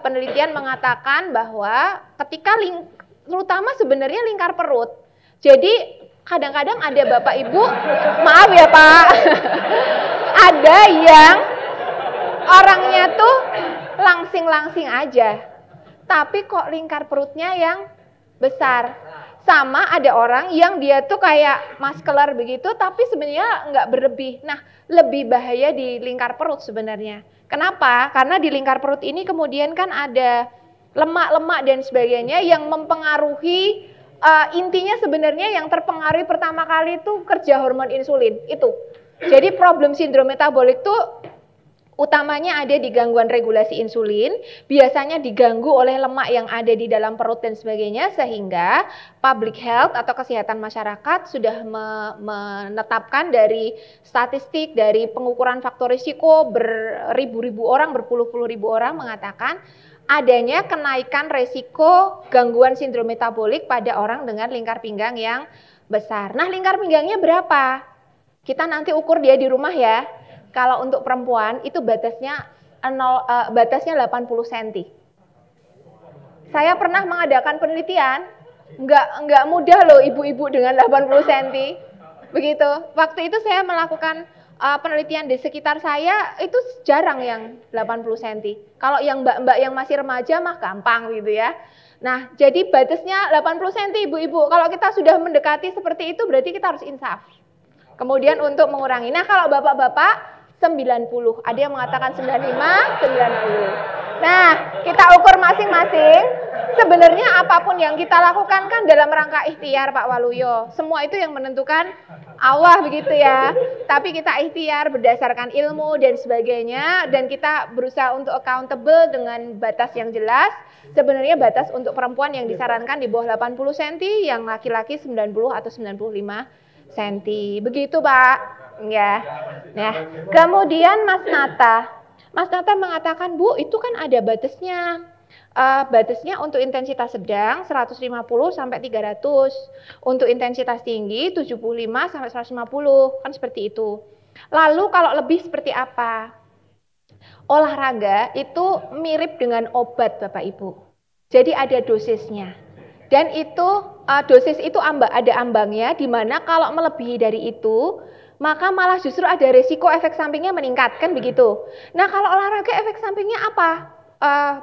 penelitian mengatakan bahwa ketika terutama sebenarnya lingkar perut, jadi kadang-kadang ada Bapak Ibu, maaf ya Pak, ada yang orangnya tuh langsing-langsing aja, tapi kok lingkar perutnya yang besar. Sama ada orang yang dia tuh kayak muscular begitu, tapi sebenarnya nggak berlebih. Nah, lebih bahaya di lingkar perut sebenarnya. Kenapa? Karena di lingkar perut ini kemudian kan ada lemak-lemak dan sebagainya yang mempengaruhi. Intinya sebenarnya yang terpengaruh pertama kali itu kerja hormon insulin itu. Jadi problem sindrom metabolik itu utamanya ada di gangguan regulasi insulin, biasanya diganggu oleh lemak yang ada di dalam perut dan sebagainya, sehingga public health atau kesehatan masyarakat sudah menetapkan dari statistik, dari pengukuran faktor risiko beribu-ribu orang, berpuluh-puluh ribu orang mengatakan adanya kenaikan resiko gangguan sindrom metabolik pada orang dengan lingkar pinggang yang besar. Nah, lingkar pinggangnya berapa? Kita nanti ukur dia di rumah ya. Kalau untuk perempuan itu batasnya 80 cm. Saya pernah mengadakan penelitian, nggak mudah loh ibu-ibu dengan 80 cm. Begitu. Waktu itu saya melakukan penelitian di sekitar saya itu jarang yang 80 cm. Kalau yang mbak-mbak yang masih remaja mah gampang gitu ya. Nah, jadi batasnya 80 cm ibu-ibu. Kalau kita sudah mendekati seperti itu berarti kita harus insaf. Kemudian untuk mengurangi. Nah, kalau bapak-bapak 90. Ada yang mengatakan 95, 90. Nah, kita ukur masing-masing. Sebenarnya apapun yang kita lakukan kan dalam rangka ikhtiar Pak Waluyo. Semua itu yang menentukan Allah begitu ya. Tapi kita ikhtiar berdasarkan ilmu dan sebagainya, dan kita berusaha untuk accountable dengan batas yang jelas. Sebenarnya batas untuk perempuan yang disarankan di bawah 80 cm, yang laki-laki 90 atau 95 cm. Begitu, Pak. Ya. Nah, kemudian Mas Nata mengatakan, Bu, itu kan ada batasnya. Batasnya untuk intensitas sedang 150 sampai 300, untuk intensitas tinggi 75 sampai 150, kan seperti itu. Lalu kalau lebih seperti apa? Olahraga itu mirip dengan obat, Bapak Ibu. Jadi ada dosisnya. Dan itu dosis itu ada ambangnya, di mana kalau melebihi dari itu, maka malah justru ada resiko efek sampingnya meningkat, kan begitu. Nah, kalau olahraga efek sampingnya apa?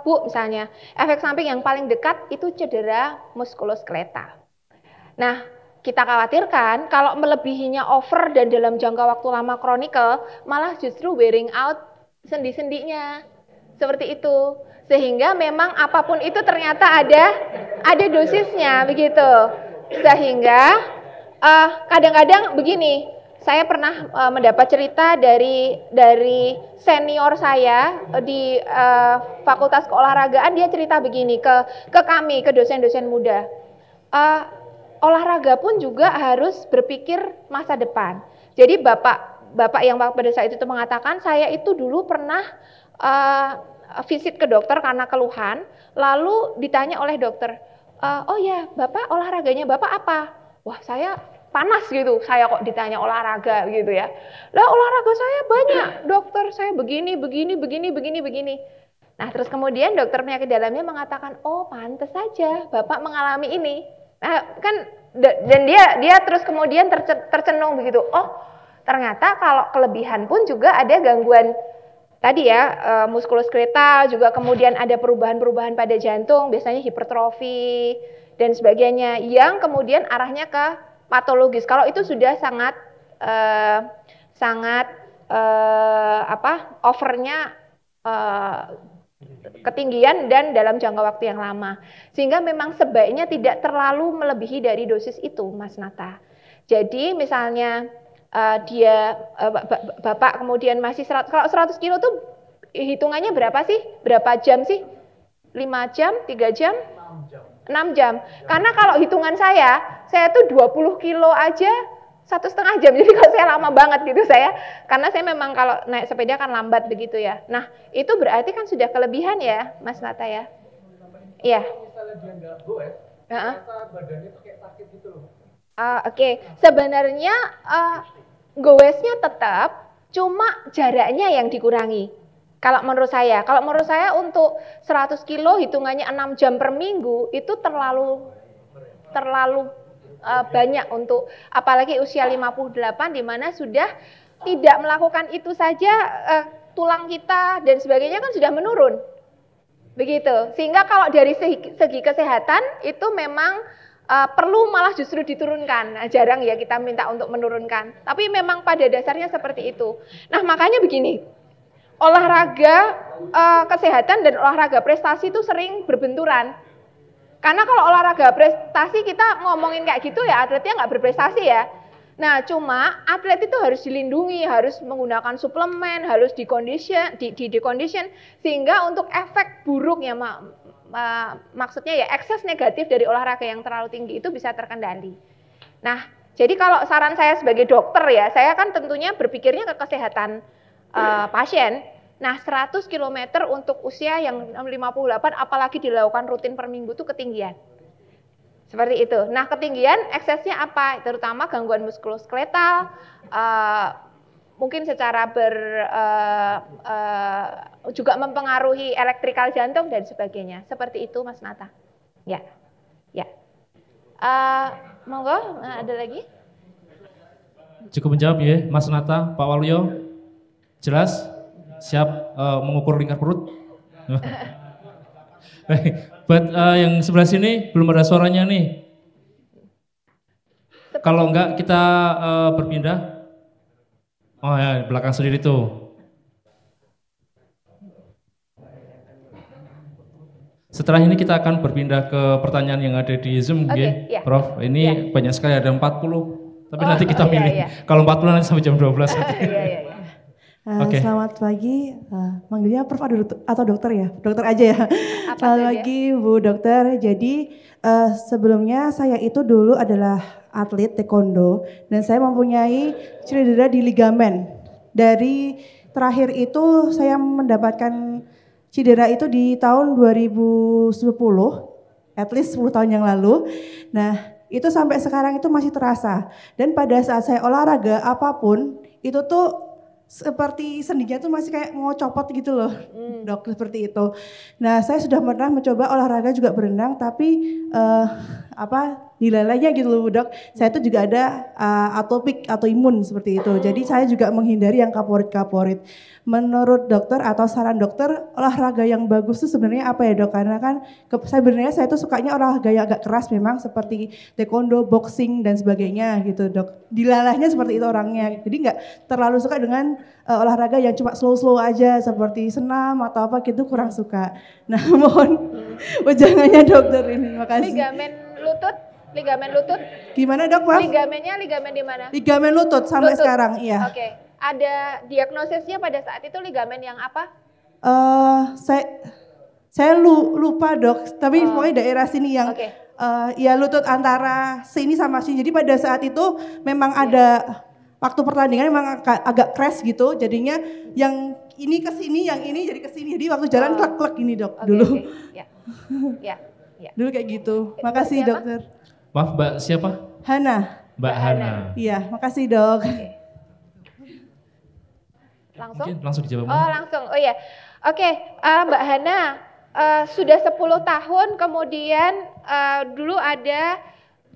Bu, misalnya, efek samping yang paling dekat itu cedera muskuloskeletal. Nah, kita khawatirkan kalau melebihinya over dan dalam jangka waktu lama kronikal, malah justru wearing out sendi-sendinya. Seperti itu. Sehingga memang apapun itu ternyata ada dosisnya, begitu. Sehingga kadang-kadang begini, saya pernah mendapat cerita dari senior saya di Fakultas Keolahragaan. Dia cerita begini ke kami, ke dosen-dosen muda. Olahraga pun juga harus berpikir masa depan. Jadi bapak yang pada saat itu mengatakan, saya itu dulu pernah visit ke dokter karena keluhan, lalu ditanya oleh dokter, oh ya, Bapak olahraganya Bapak apa? Wah, saya panas gitu, saya kok ditanya olahraga gitu ya. Lah, olahraga saya banyak, dokter, saya begini. Nah, terus kemudian dokter penyakit dalamnya mengatakan, oh pantes saja Bapak mengalami ini. Nah, kan dan dia terus kemudian tercenung begitu. Oh, ternyata kalau kelebihan pun juga ada gangguan tadi ya, muskuloskeletal, juga kemudian ada perubahan-perubahan pada jantung, biasanya hipertrofi dan sebagainya, yang kemudian arahnya ke patologis. Kalau itu sudah sangat overnya ketinggian dan dalam jangka waktu yang lama, sehingga memang sebaiknya tidak terlalu melebihi dari dosis itu, Mas Nata. Jadi misalnya Bapak kemudian masih 100, kalau 100 kilo tuh hitungannya berapa sih? Berapa jam sih? 5 jam, 3 jam? 6 jam. Karena kalau hitungan saya tuh 20 kilo aja 1,5 jam. Jadi kalau saya lama banget gitu karena saya memang kalau naik sepeda kan lambat begitu ya. Nah, itu berarti kan sudah kelebihan ya, Mas Nata ya? Iya. Misalnya dia nggak goes, rasa badannya tuh kayak sakit gitu loh. Oke. Sebenarnya goesnya tetap, cuma jaraknya yang dikurangi. Kalau menurut saya untuk 100 kilo hitungannya 6 jam per minggu itu terlalu banyak untuk apalagi usia 58 di mana sudah tidak melakukan itu saja tulang kita dan sebagainya kan sudah menurun. Begitu. Sehingga kalau dari segi kesehatan itu memang perlu malah justru diturunkan. Nah, jarang ya kita minta untuk menurunkan. Tapi memang pada dasarnya seperti itu. Nah, makanya begini. Olahraga kesehatan dan olahraga prestasi itu sering berbenturan. Karena kalau olahraga prestasi kita ngomongin kayak gitu ya atletnya nggak berprestasi ya. Nah, cuma atlet itu harus dilindungi, harus menggunakan suplemen, harus di-condition sehingga untuk efek buruknya maksudnya ya ekses negatif dari olahraga yang terlalu tinggi itu bisa terkendali. Nah, jadi kalau saran saya sebagai dokter ya, saya kan tentunya berpikirnya ke kesehatan pasien. Nah, 100 km untuk usia yang 58 apalagi dilakukan rutin per minggu itu ketinggian. Seperti itu. Nah, ketinggian eksesnya apa? Terutama gangguan muskuloskeletal, mungkin secara juga mempengaruhi elektrikal jantung dan sebagainya. Seperti itu, Mas Nata. Ya. Monggo, ada lagi? Cukup menjawab ya, Mas Nata, Pak Waluyo. Jelas? Siap mengukur lingkar perut? Baik, buat yang sebelah sini belum ada suaranya nih. Kalau enggak kita berpindah. Oh ya, di belakang sendiri tuh. Setelah ini kita akan berpindah ke pertanyaan yang ada di Zoom, ya, Prof. Ini banyak sekali, ada 40 Tapi nanti kita milih. Kalau 40 nanti sampai jam 12. Iya. Oke. Selamat pagi, manggilnya Prof atau dokter ya? Dokter aja ya. Selamat pagi Bu Dokter. Jadi sebelumnya saya itu dulu adalah atlet taekwondo dan saya mempunyai cedera di ligamen. Dari terakhir itu saya mendapatkan cedera itu di tahun 2010, at least 10 tahun yang lalu. Nah, itu sampai sekarang itu masih terasa. Dan pada saat saya olahraga apapun, itu tuh seperti sendinya tuh masih kayak mau copot gitu loh, Dok, seperti itu. Nah, saya sudah pernah mencoba olahraga juga berenang, tapi dilalainya gitu loh, Dok. Saya itu juga ada atopik atau imun seperti itu. Jadi saya juga menghindari yang kaporit-kaporit. Menurut dokter atau saran dokter, olahraga yang bagus itu sebenarnya apa ya, Dok? Karena kan sebenarnya saya itu sukanya olahraga yang agak keras memang seperti taekwondo, boxing dan sebagainya gitu, Dok. Dilalahnya seperti itu orangnya. Jadi nggak terlalu suka dengan olahraga yang cuma slow-slow aja seperti senam atau apa gitu, kurang suka. Nah, mohon wejangannya dokter ini. Makasih. Ligamen lutut? Gimana, Dok, Mas? Ligamennya ligamen di mana? Ligamen lutut sampai sekarang, iya. Oke. Ada diagnosisnya pada saat itu ligamen yang apa? Saya lupa, Dok, tapi pokoknya daerah sini yang ya lutut antara sini sama sini. Jadi pada saat itu memang ada waktu pertandingan memang agak crash gitu, jadinya yang ini ke sini, yang ini jadi ke sini. Jadi waktu jalan klek-klek gini, Dok, dulu. Ya. Dulu kayak gitu. Makasih, Dokter. Maaf, Mbak siapa? Hana. Mbak Hana. Iya, makasih, Dok. Langsung? Mungkin langsung dijawab. Oh, langsung. Oh iya. Oke, Mbak Hana, sudah 10 tahun kemudian dulu ada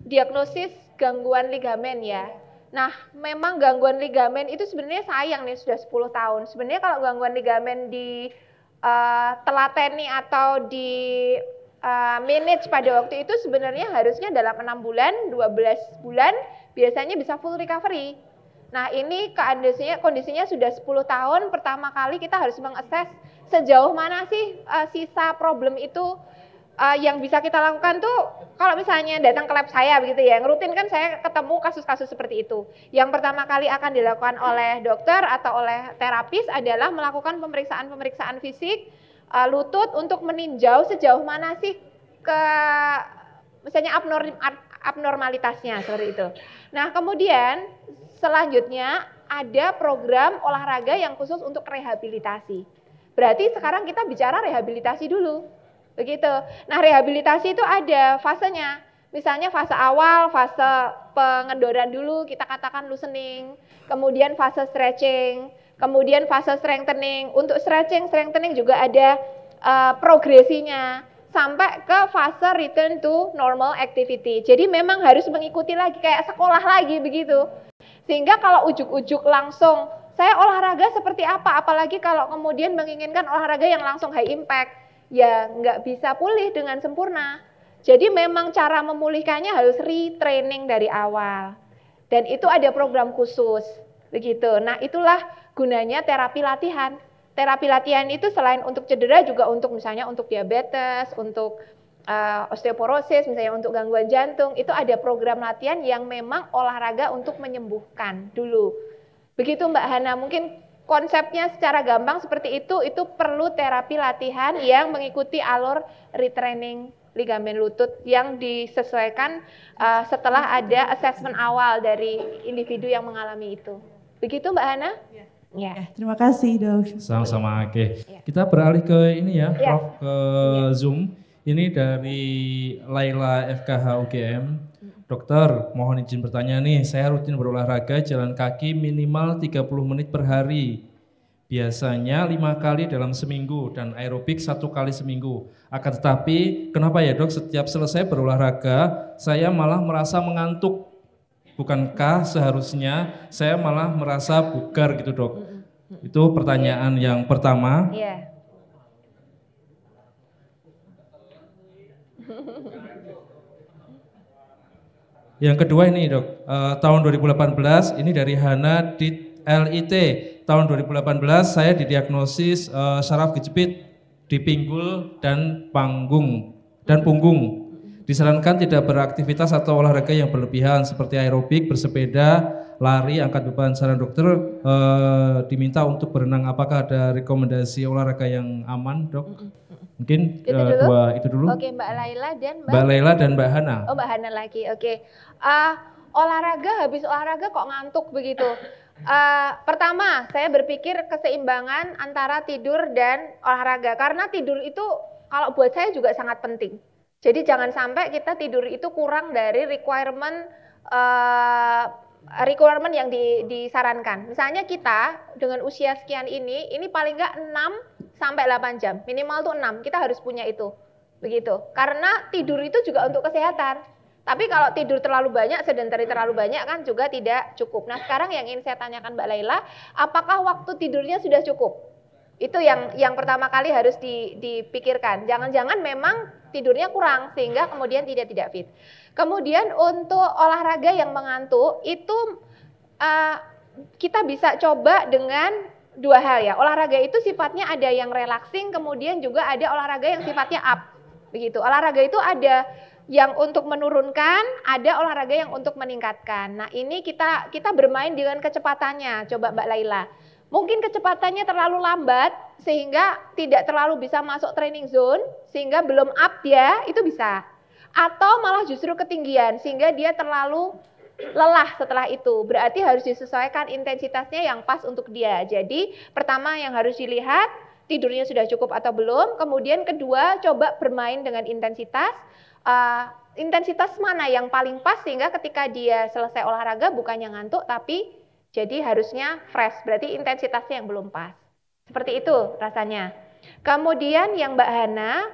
diagnosis gangguan ligamen ya. Nah, memang gangguan ligamen itu sebenarnya sayang nih sudah 10 tahun. Sebenarnya kalau gangguan ligamen di telateni atau di manage pada waktu itu sebenarnya harusnya dalam 6 bulan, 12 bulan biasanya bisa full recovery. Nah, ini kondisinya sudah 10 tahun, pertama kali kita harus mengakses sejauh mana sih sisa problem itu yang bisa kita lakukan tuh kalau misalnya datang ke lab saya begitu ya, yang rutin kan saya ketemu kasus-kasus seperti itu. Yang pertama kali akan dilakukan oleh dokter atau oleh terapis adalah melakukan pemeriksaan fisik lutut untuk meninjau sejauh mana sih ke misalnya abnormalitasnya seperti itu. Nah, kemudian selanjutnya ada program olahraga yang khusus untuk rehabilitasi. Berarti sekarang kita bicara rehabilitasi dulu. Begitu. Nah, rehabilitasi itu ada fasenya. Misalnya fase awal, fase pengendoran dulu, kita katakan loosening. Kemudian fase stretching, kemudian fase strengthening. Untuk strengthening juga ada progresinya. Sampai ke fase return to normal activity. Jadi memang harus mengikuti lagi, kayak sekolah lagi begitu. Sehingga kalau ujuk-ujuk langsung, saya olahraga seperti apa? Apalagi kalau kemudian menginginkan olahraga yang langsung high impact. Ya nggak bisa pulih dengan sempurna. Jadi memang cara memulihkannya harus retraining dari awal. Dan itu ada program khusus. Begitu. Nah, itulah gunanya terapi latihan. Terapi latihan itu selain untuk cedera juga untuk misalnya untuk diabetes, untuk osteoporosis, misalnya untuk gangguan jantung, itu ada program latihan yang memang olahraga untuk menyembuhkan dulu. Begitu Mbak Hana, mungkin konsepnya secara gampang seperti itu perlu terapi latihan yang mengikuti alur retraining ligamen lutut yang disesuaikan setelah ada assessment awal dari individu yang mengalami itu. Begitu Mbak Hana? Ya. Terima kasih, Dok. Sama-sama. Oke. Kita beralih ke ini ya, Prof, ke Zoom. Ini dari Laila FKH UGM. Dokter, mohon izin bertanya nih, saya rutin berolahraga jalan kaki minimal 30 menit per hari. Biasanya 5 kali dalam seminggu dan aerobik 1 kali seminggu. Akan tetapi, kenapa ya Dok, setiap selesai berolahraga, saya malah merasa mengantuk. Bukankah seharusnya saya malah merasa bugar gitu, Dok? Itu pertanyaan yang pertama. Iya. Yang kedua ini, Dok, tahun 2018 ini dari Hana di LIT. Tahun 2018 saya didiagnosis saraf kejepit di pinggul dan punggung. Disarankan tidak beraktivitas atau olahraga yang berlebihan seperti aerobik, bersepeda, lari, angkat beban. Saran dokter diminta untuk berenang. Apakah ada rekomendasi olahraga yang aman, Dok? Mungkin itu dulu. Oke, Mbak Laila dan Mbak Laila dan Mbak Hana. Oh, Mbak Hana lagi. Oke. Olahraga, habis olahraga kok ngantuk begitu? Pertama, saya berpikir keseimbangan antara tidur dan olahraga. Karena tidur itu kalau buat saya juga sangat penting. Jadi jangan sampai kita tidur itu kurang dari requirement yang disarankan. Misalnya kita dengan usia sekian ini paling nggak 6 sampai 8 jam. Minimal tuh 6, kita harus punya itu. Begitu. Karena tidur itu juga untuk kesehatan. Tapi kalau tidur terlalu banyak, sedentary terlalu banyak kan juga tidak cukup. Nah sekarang yang ingin saya tanyakan Mbak Laila, apakah waktu tidurnya sudah cukup? Itu yang pertama kali harus dipikirkan. Jangan-jangan memang tidurnya kurang sehingga kemudian tidak fit. Kemudian untuk olahraga yang mengantuk itu kita bisa coba dengan dua hal ya. Olahraga itu sifatnya ada yang relaxing, kemudian juga ada olahraga yang sifatnya up. Begitu. Olahraga itu ada yang untuk menurunkan, ada olahraga yang untuk meningkatkan. Nah, ini kita bermain dengan kecepatannya. Coba Mbak Laila. Mungkin kecepatannya terlalu lambat sehingga tidak terlalu bisa masuk training zone, sehingga belum up dia, itu bisa. Atau malah justru ketinggian sehingga dia terlalu lelah setelah itu. Berarti harus disesuaikan intensitasnya yang pas untuk dia. Jadi pertama yang harus dilihat tidurnya sudah cukup atau belum. Kemudian kedua coba bermain dengan intensitas. Intensitas mana yang paling pas sehingga ketika dia selesai olahraga bukannya ngantuk tapi jadi harusnya fresh, berarti intensitasnya yang belum pas. Seperti itu rasanya. Kemudian yang Mbak Hana,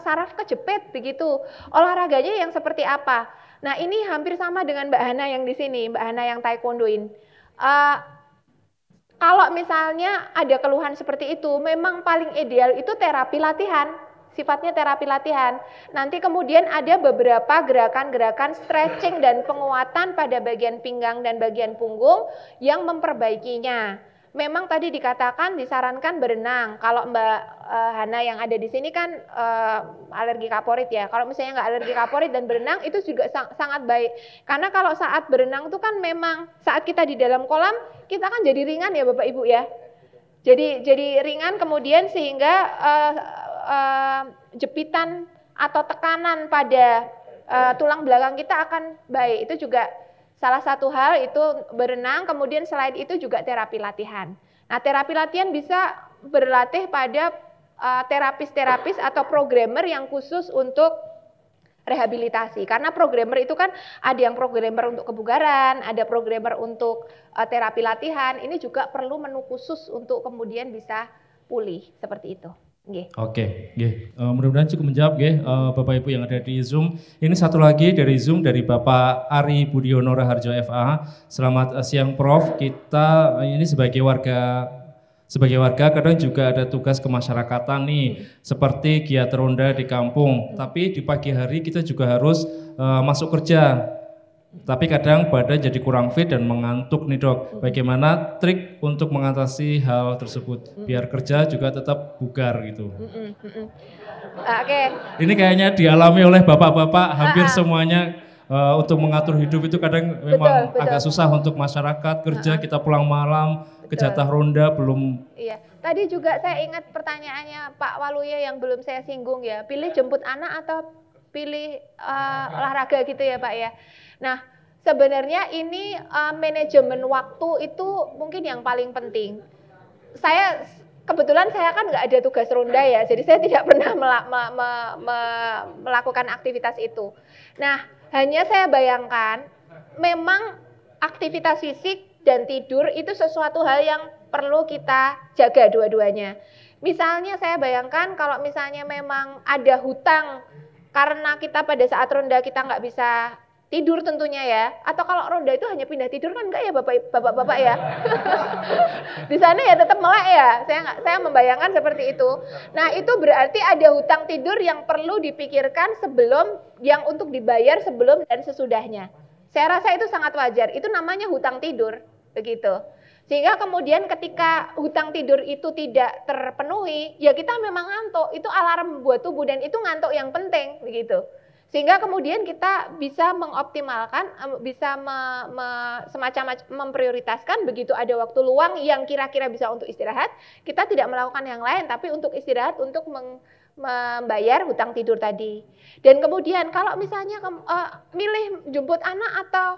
saraf kejepit begitu. Olahraganya yang seperti apa? Nah ini hampir sama dengan Mbak Hana yang di sini, Mbak Hana yang taekwondoin. Kalau misalnya ada keluhan seperti itu, memang paling ideal itu terapi latihan. Sifatnya terapi latihan. Nanti kemudian ada beberapa gerakan-gerakan stretching dan penguatan pada bagian pinggang dan bagian punggung yang memperbaikinya. Memang tadi dikatakan disarankan berenang. Kalau Mbak Hana yang ada di sini kan alergi kaporit ya. Kalau misalnya nggak alergi kaporit dan berenang itu juga sangat baik. Karena kalau saat berenang itu kan memang saat kita di dalam kolam kita kan jadi ringan ya Bapak Ibu ya. Jadi ringan kemudian sehingga jepitan atau tekanan pada tulang belakang kita akan baik. Itu juga salah satu hal itu berenang, kemudian selain itu juga terapi latihan. Nah terapi latihan bisa berlatih pada terapis-terapis atau programmer yang khusus untuk rehabilitasi. Karena programmer itu kan ada yang programmer untuk kebugaran, ada programmer untuk terapi latihan. Ini juga perlu menu khusus untuk kemudian bisa pulih seperti itu. Oke, mudah-mudahan cukup menjawab Bapak Ibu yang ada di Zoom. Ini satu lagi dari Zoom dari Bapak Ari Budiono Raharjo FA. Selamat siang Prof. Kita ini sebagai warga kadang juga ada tugas kemasyarakatan nih, seperti giat ronda di kampung. Tapi di pagi hari kita juga harus masuk kerja. Tapi kadang badan jadi kurang fit dan mengantuk nih Dok. Bagaimana trik untuk mengatasi hal tersebut biar kerja juga tetap bugar gitu? Oke. Ini kayaknya dialami oleh bapak-bapak hampir semuanya. Untuk mengatur hidup itu kadang memang betul. Agak susah untuk masyarakat kerja. Kita pulang malam ke jatah ronda belum. Iya. Tadi juga saya ingat pertanyaannya Pak Waluya yang belum saya singgung ya. Pilih jemput anak atau pilih olahraga gitu ya Pak ya. Nah, sebenarnya ini manajemen waktu itu mungkin yang paling penting. Kebetulan saya kan nggak ada tugas ronda ya, jadi saya tidak pernah melakukan aktivitas itu. Nah, hanya saya bayangkan, memang aktivitas fisik dan tidur itu sesuatu hal yang perlu kita jaga dua-duanya. Misalnya saya bayangkan kalau misalnya memang ada hutang, karena kita pada saat ronda kita nggak bisa tidur tentunya ya, atau kalau ronda itu hanya pindah tidur kan enggak ya bapak-bapak ya. Di sana ya tetap melek ya, saya membayangkan seperti itu. Nah itu berarti ada hutang tidur yang perlu dipikirkan sebelum, yang untuk dibayar sebelum dan sesudahnya. Saya rasa itu sangat wajar, itu namanya hutang tidur, begitu. Sehingga kemudian ketika hutang tidur itu tidak terpenuhi, ya kita memang ngantuk, itu alarm buat tubuh dan itu ngantuk yang penting, begitu. Sehingga kemudian kita bisa mengoptimalkan, bisa semacam memprioritaskan begitu ada waktu luang yang kira-kira bisa untuk istirahat, kita tidak melakukan yang lain, tapi untuk istirahat, untuk membayar hutang tidur tadi. Dan kemudian kalau misalnya milih jemput anak atau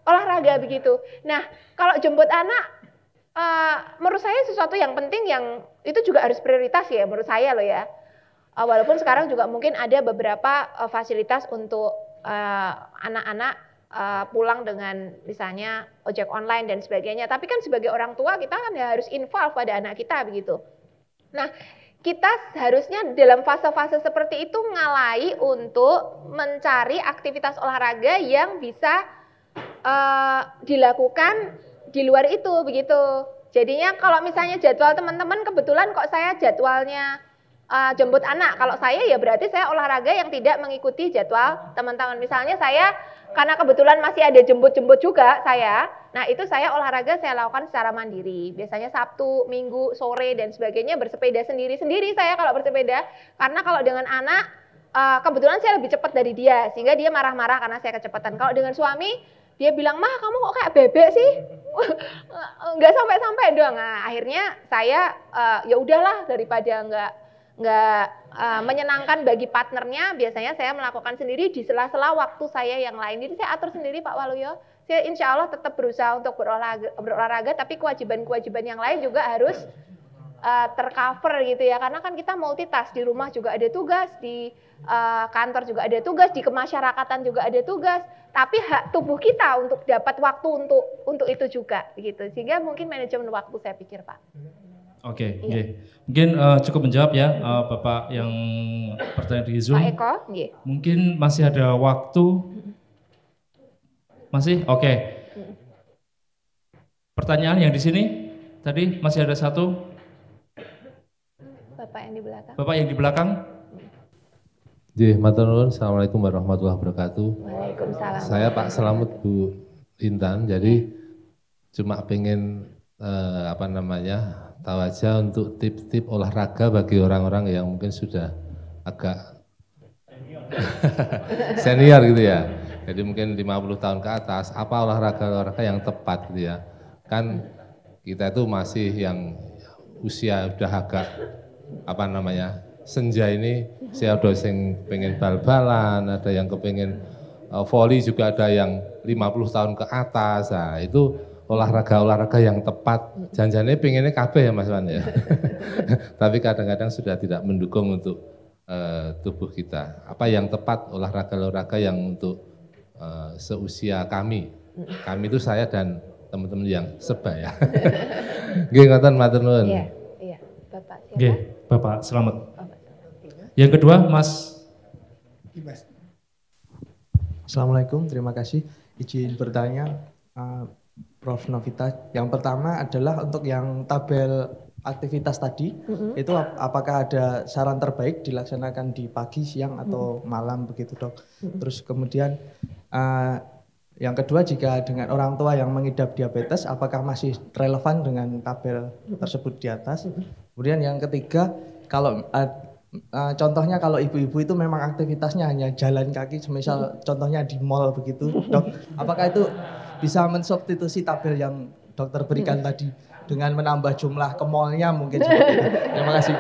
olahraga begitu. Nah, kalau jemput anak, menurut saya sesuatu yang penting yang itu juga harus prioritas ya menurut saya loh ya. Walaupun sekarang juga mungkin ada beberapa fasilitas untuk anak-anak pulang dengan misalnya ojek online dan sebagainya. Tapi kan sebagai orang tua kita kan ya harus involve pada anak kita begitu. Nah, kita harusnya dalam fase-fase seperti itu ngalai untuk mencari aktivitas olahraga yang bisa dilakukan di luar itu begitu. Jadinya kalau misalnya jadwal teman-teman kebetulan kok saya jadwalnya jemput anak. Kalau saya ya berarti saya olahraga yang tidak mengikuti jadwal teman-teman. Misalnya saya karena kebetulan masih ada jemput-jemput juga saya. Nah, itu saya olahraga saya lakukan secara mandiri. Biasanya Sabtu, Minggu, sore dan sebagainya bersepeda sendiri-sendiri saya kalau bersepeda. Karena kalau dengan anak kebetulan saya lebih cepat dari dia sehingga dia marah-marah karena saya kecepatan. Kalau dengan suami dia bilang, "Mah, kamu kok kayak bebek sih?" Nggak sampai-sampai dong. Nah, akhirnya saya ya udahlah daripada nggak menyenangkan bagi partnernya, biasanya saya melakukan sendiri di sela-sela waktu saya yang lain. Jadi saya atur sendiri Pak Waluyo. Saya insya Allah tetap berusaha untuk berolahraga, tapi kewajiban-kewajiban yang lain juga harus tercover gitu ya. Karena kan kita multitask, di rumah juga ada tugas, di kantor juga ada tugas, di kemasyarakatan juga ada tugas. Tapi hak tubuh kita untuk dapat waktu untuk itu juga gitu. Sehingga mungkin manajemen waktu saya pikir Pak. Oke, iya. Mungkin cukup menjawab ya Bapak yang bertanya di Zoom. Pak Eko, iya. Mungkin masih ada waktu. Masih? Oke. Pertanyaan yang di sini tadi masih ada satu. Bapak yang di belakang. Bapak yang di belakang. Matur nuwun, Assalamualaikum warahmatullahi wabarakatuh. Waalaikumsalam. Saya Pak Selamet Bu Intan, jadi cuma pengen tahu aja untuk tips-tips olahraga bagi orang-orang yang mungkin sudah agak senior gitu ya. Jadi mungkin 50 tahun ke atas, apa olahraga yang tepat gitu ya. Kan kita itu masih yang usia udah agak senja ini, saya udah pengen bal-balan, ada yang kepengen volley, juga ada yang 50 tahun ke atas. Nah, itu olahraga yang tepat. Jangan-jangan pengennya kabeh ya Mas Wan ya. Tapi kadang-kadang sudah tidak mendukung untuk tubuh kita. Apa yang tepat olahraga yang untuk seusia kami. Kami itu saya dan teman-teman yang sebaya. Nggih ngoten matur nuwun. Iya, Bapak siapa? Nggih, Bapak Selamat. Yang kedua, Mas Ibas. Assalamualaikum, terima kasih. Izin bertanya, Prof. Novita. Yang pertama adalah untuk yang tabel aktivitas tadi, itu apakah ada saran terbaik dilaksanakan di pagi, siang, atau malam begitu Dok? Terus kemudian yang kedua, jika dengan orang tua yang mengidap diabetes, apakah masih relevan dengan tabel tersebut di atas? Kemudian yang ketiga, kalau contohnya kalau ibu-ibu itu memang aktivitasnya hanya jalan kaki, semisal contohnya di mall begitu, Dok, apakah itu bisa mensubstitusi tabel yang dokter berikan tadi dengan menambah jumlah ke mallnya mungkin seperti itu? Terima kasih.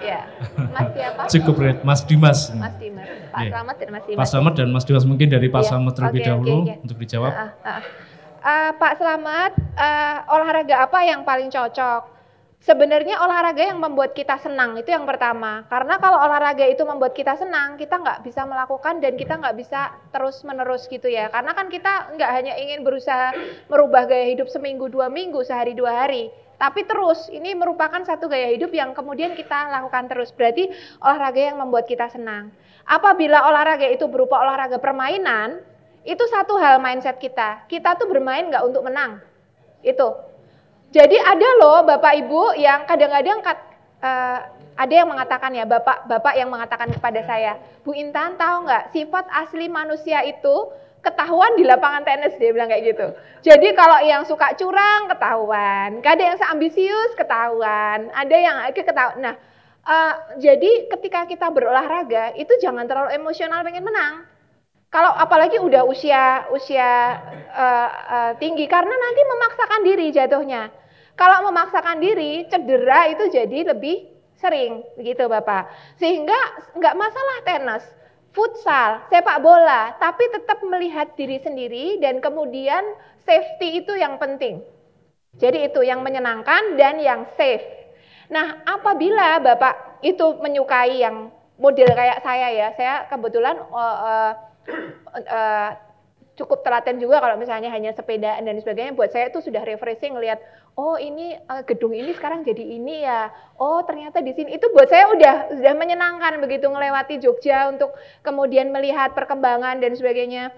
Ya, Mas siapa? Cukup Red, Mas Dimas. Mas Dimas, Pak Selamat dan Mas Dimas. Pak Selamat dan Mas Dimas, mungkin dari Pak Selamat terlebih dahulu untuk dijawab. Pak Selamat, olahraga apa yang paling cocok? Sebenarnya olahraga yang membuat kita senang itu yang pertama. Karena kalau olahraga itu membuat kita senang, kita nggak bisa melakukan dan kita nggak bisa terus-menerus gitu ya. Karena kan kita nggak hanya ingin berusaha merubah gaya hidup seminggu, 2 minggu, sehari, 2 hari. Tapi terus, ini merupakan satu gaya hidup yang kemudian kita lakukan terus. Berarti olahraga yang membuat kita senang. Apabila olahraga itu berupa olahraga permainan, itu satu hal mindset kita. Kita tuh bermain nggak untuk menang. Itu. Jadi ada loh Bapak Ibu yang kadang-kadang ada yang mengatakan ya, bapak yang mengatakan kepada saya, Bu Intan tahu nggak sifat asli manusia itu ketahuan di lapangan tenis, dia bilang kayak gitu. Jadi kalau yang suka curang ketahuan, ada yang seambisius ketahuan, ada yang ketahuan. Nah, Jadi ketika kita berolahraga itu jangan terlalu emosional pengen menang. Kalau apalagi udah usia tinggi, karena nanti memaksakan diri jatuhnya. Kalau memaksakan diri, cedera itu jadi lebih sering, begitu Bapak. Sehingga nggak masalah tenis, futsal, sepak bola, tapi tetap melihat diri sendiri dan kemudian safety itu yang penting. Jadi itu yang menyenangkan dan yang safe. Nah, apabila Bapak itu menyukai yang model kayak saya ya, saya kebetulan cukup telaten juga kalau misalnya hanya sepedaan dan sebagainya. Buat saya itu sudah refreshing ngelihat, oh ini gedung ini sekarang jadi ini ya. Oh ternyata di sini, itu buat saya sudah menyenangkan begitu ngelewati Jogja untuk kemudian melihat perkembangan dan sebagainya.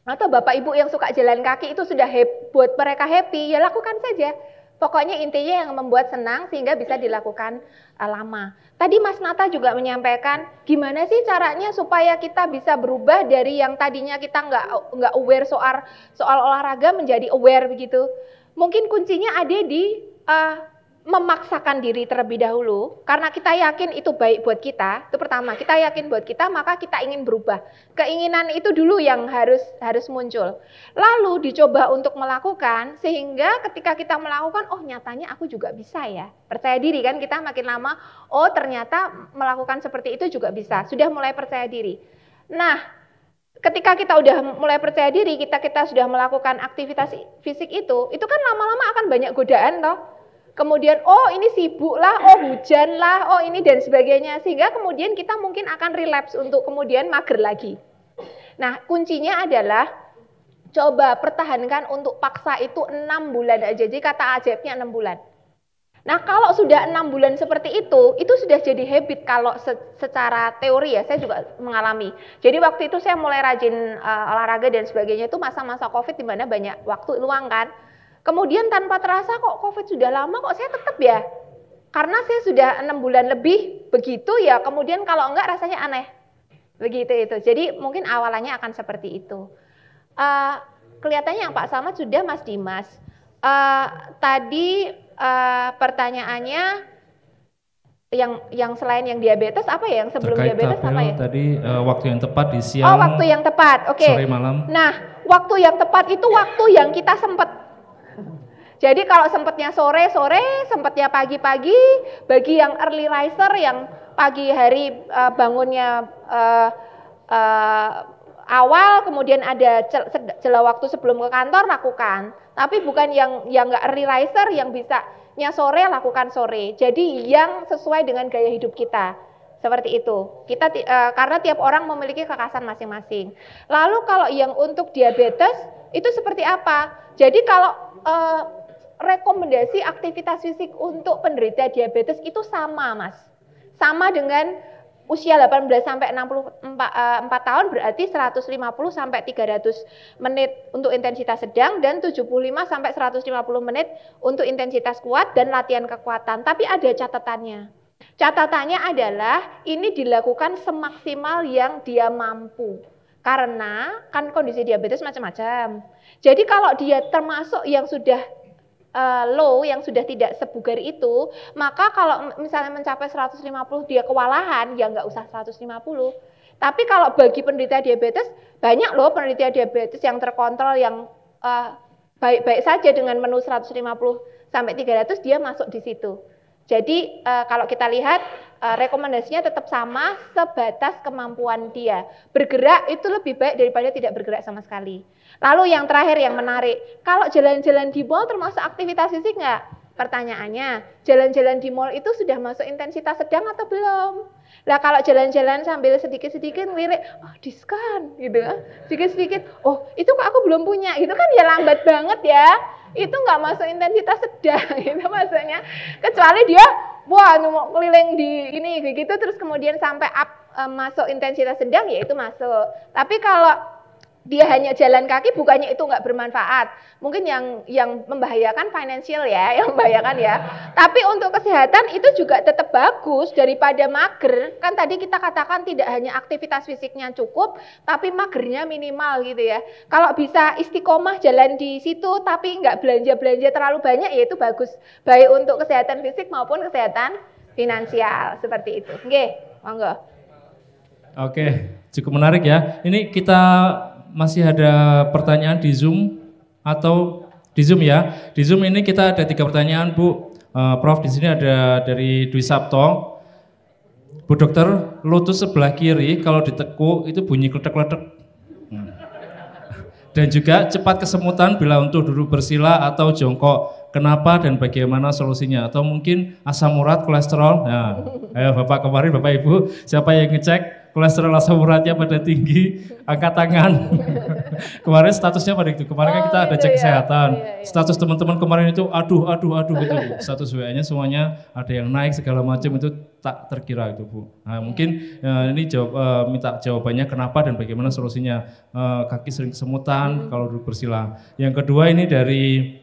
Atau Bapak Ibu yang suka jalan kaki itu sudah buat mereka happy, ya lakukan saja. Pokoknya intinya yang membuat senang sehingga bisa dilakukan lama. Tadi Mas Nata juga menyampaikan gimana sih caranya supaya kita bisa berubah dari yang tadinya kita nggak aware soal olahraga menjadi aware begitu. Mungkin kuncinya ada di memaksakan diri terlebih dahulu, karena kita yakin itu baik buat kita. Itu pertama, kita yakin buat kita, maka kita ingin berubah. Keinginan itu dulu yang harus muncul. Lalu dicoba untuk melakukan, sehingga ketika kita melakukan, oh nyatanya aku juga bisa ya. Percaya diri kan, kita makin lama, oh ternyata melakukan seperti itu juga bisa. Sudah mulai percaya diri. Nah, ketika kita udah mulai percaya diri, kita sudah melakukan aktivitas fisik itu kan lama-lama akan banyak godaan toh. Kemudian, oh ini sibuk lah, oh hujan lah, oh ini dan sebagainya. Sehingga kemudian kita mungkin akan relapse untuk kemudian mager lagi. Nah kuncinya adalah coba pertahankan untuk paksa itu 6 bulan aja. Jadi kata ajaibnya 6 bulan. Nah kalau sudah 6 bulan seperti itu sudah jadi habit kalau secara teori ya, saya juga mengalami. Jadi waktu itu saya mulai rajin olahraga dan sebagainya itu masa-masa COVID di mana banyak waktu luang kan. Kemudian tanpa terasa kok COVID sudah lama kok saya tetap ya. Karena saya sudah 6 bulan lebih begitu ya, kemudian kalau enggak rasanya aneh. Begitu itu. Jadi mungkin awalannya akan seperti itu. Kelihatannya yang Pak Samad sudah, Mas Dimas. Tadi pertanyaannya yang selain yang diabetes apa ya? Yang sebelum terkait diabetes apa ya? Tadi waktu yang tepat di siang. Oh, waktu yang tepat. Oke. Sore malam. Nah, waktu yang tepat itu waktu yang kita sempat. Jadi kalau sempatnya sore, sempatnya pagi-pagi, bagi yang early riser yang pagi hari bangunnya awal, kemudian ada jeda waktu sebelum ke kantor, lakukan. Tapi bukan yang nggak early riser, yang bisanya sore, lakukan sore. Jadi yang sesuai dengan gaya hidup kita. Seperti itu. Kita karena tiap orang memiliki kekhasan masing-masing. Lalu kalau yang untuk diabetes, itu seperti apa? Jadi kalau rekomendasi aktivitas fisik untuk penderita diabetes itu sama, Mas. Sama dengan usia 18 sampai 64 tahun berarti 150 sampai 300 menit untuk intensitas sedang dan 75 sampai 150 menit untuk intensitas kuat dan latihan kekuatan. Tapi ada catatannya. Catatannya adalah ini dilakukan semaksimal yang dia mampu. Karena kan kondisi diabetes macam-macam. Jadi kalau dia termasuk yang sudah low, yang sudah tidak sebugar itu, maka kalau misalnya mencapai 150 dia kewalahan, ya nggak usah 150. Tapi kalau bagi penderita diabetes, banyak loh penderita diabetes yang terkontrol, yang baik-baik saja dengan menu 150 sampai 300 dia masuk di situ. Jadi kalau kita lihat rekomendasinya tetap sama sebatas kemampuan dia. Bergerak itu lebih baik daripada tidak bergerak sama sekali. Lalu yang terakhir yang menarik, kalau jalan-jalan di mall termasuk aktivitas fisik nggak? Pertanyaannya, jalan-jalan di mall itu sudah masuk intensitas sedang atau belum? Nah kalau jalan-jalan sambil sedikit-sedikit ngelirik, oh diskon gitu, sedikit-sedikit, oh itu kok aku belum punya, itu kan ya lambat banget ya. Itu nggak masuk intensitas sedang, itu maksudnya. Kecuali dia, wah mau keliling di ini begitu, terus kemudian sampai masuk intensitas sedang, ya itu masuk. Tapi kalau dia hanya jalan kaki, bukannya itu nggak bermanfaat. Mungkin yang membahayakan financial ya, yang membahayakan ya. Tapi untuk kesehatan itu juga tetap bagus daripada mager. Kan tadi kita katakan tidak hanya aktivitas fisiknya cukup, tapi magernya minimal gitu ya. Kalau bisa istiqomah jalan di situ, tapi nggak belanja-belanja terlalu banyak, ya itu bagus. Baik untuk kesehatan fisik maupun kesehatan finansial seperti itu. Nggih, monggo. Oke, cukup menarik ya. Ini kita masih ada pertanyaan di Zoom atau di Zoom ya. Di Zoom ini kita ada 3 pertanyaan, Bu. Prof, di sini ada dari Dwi Sabto. Bu dokter, lutut sebelah kiri kalau ditekuk itu bunyi kletek-kletek. Dan juga cepat kesemutan bila untuk duduk bersila atau jongkok. Kenapa dan bagaimana solusinya? Atau mungkin asam urat, kolesterol? Nah, ayo Bapak kemarin, Bapak Ibu, siapa yang ngecek kolesterol asam uratnya pada tinggi? Angkat tangan. Kemarin statusnya pada itu. Kemarin kan kita ada cek kesehatan. Status teman-teman kemarin itu aduh gitu. Status WA-nya semuanya ada yang naik segala macam, itu tak terkira itu, Bu. Nah, mungkin ini minta jawabannya kenapa dan bagaimana solusinya. Kaki sering kesemutan kalau duduk bersila. Yang kedua ini dari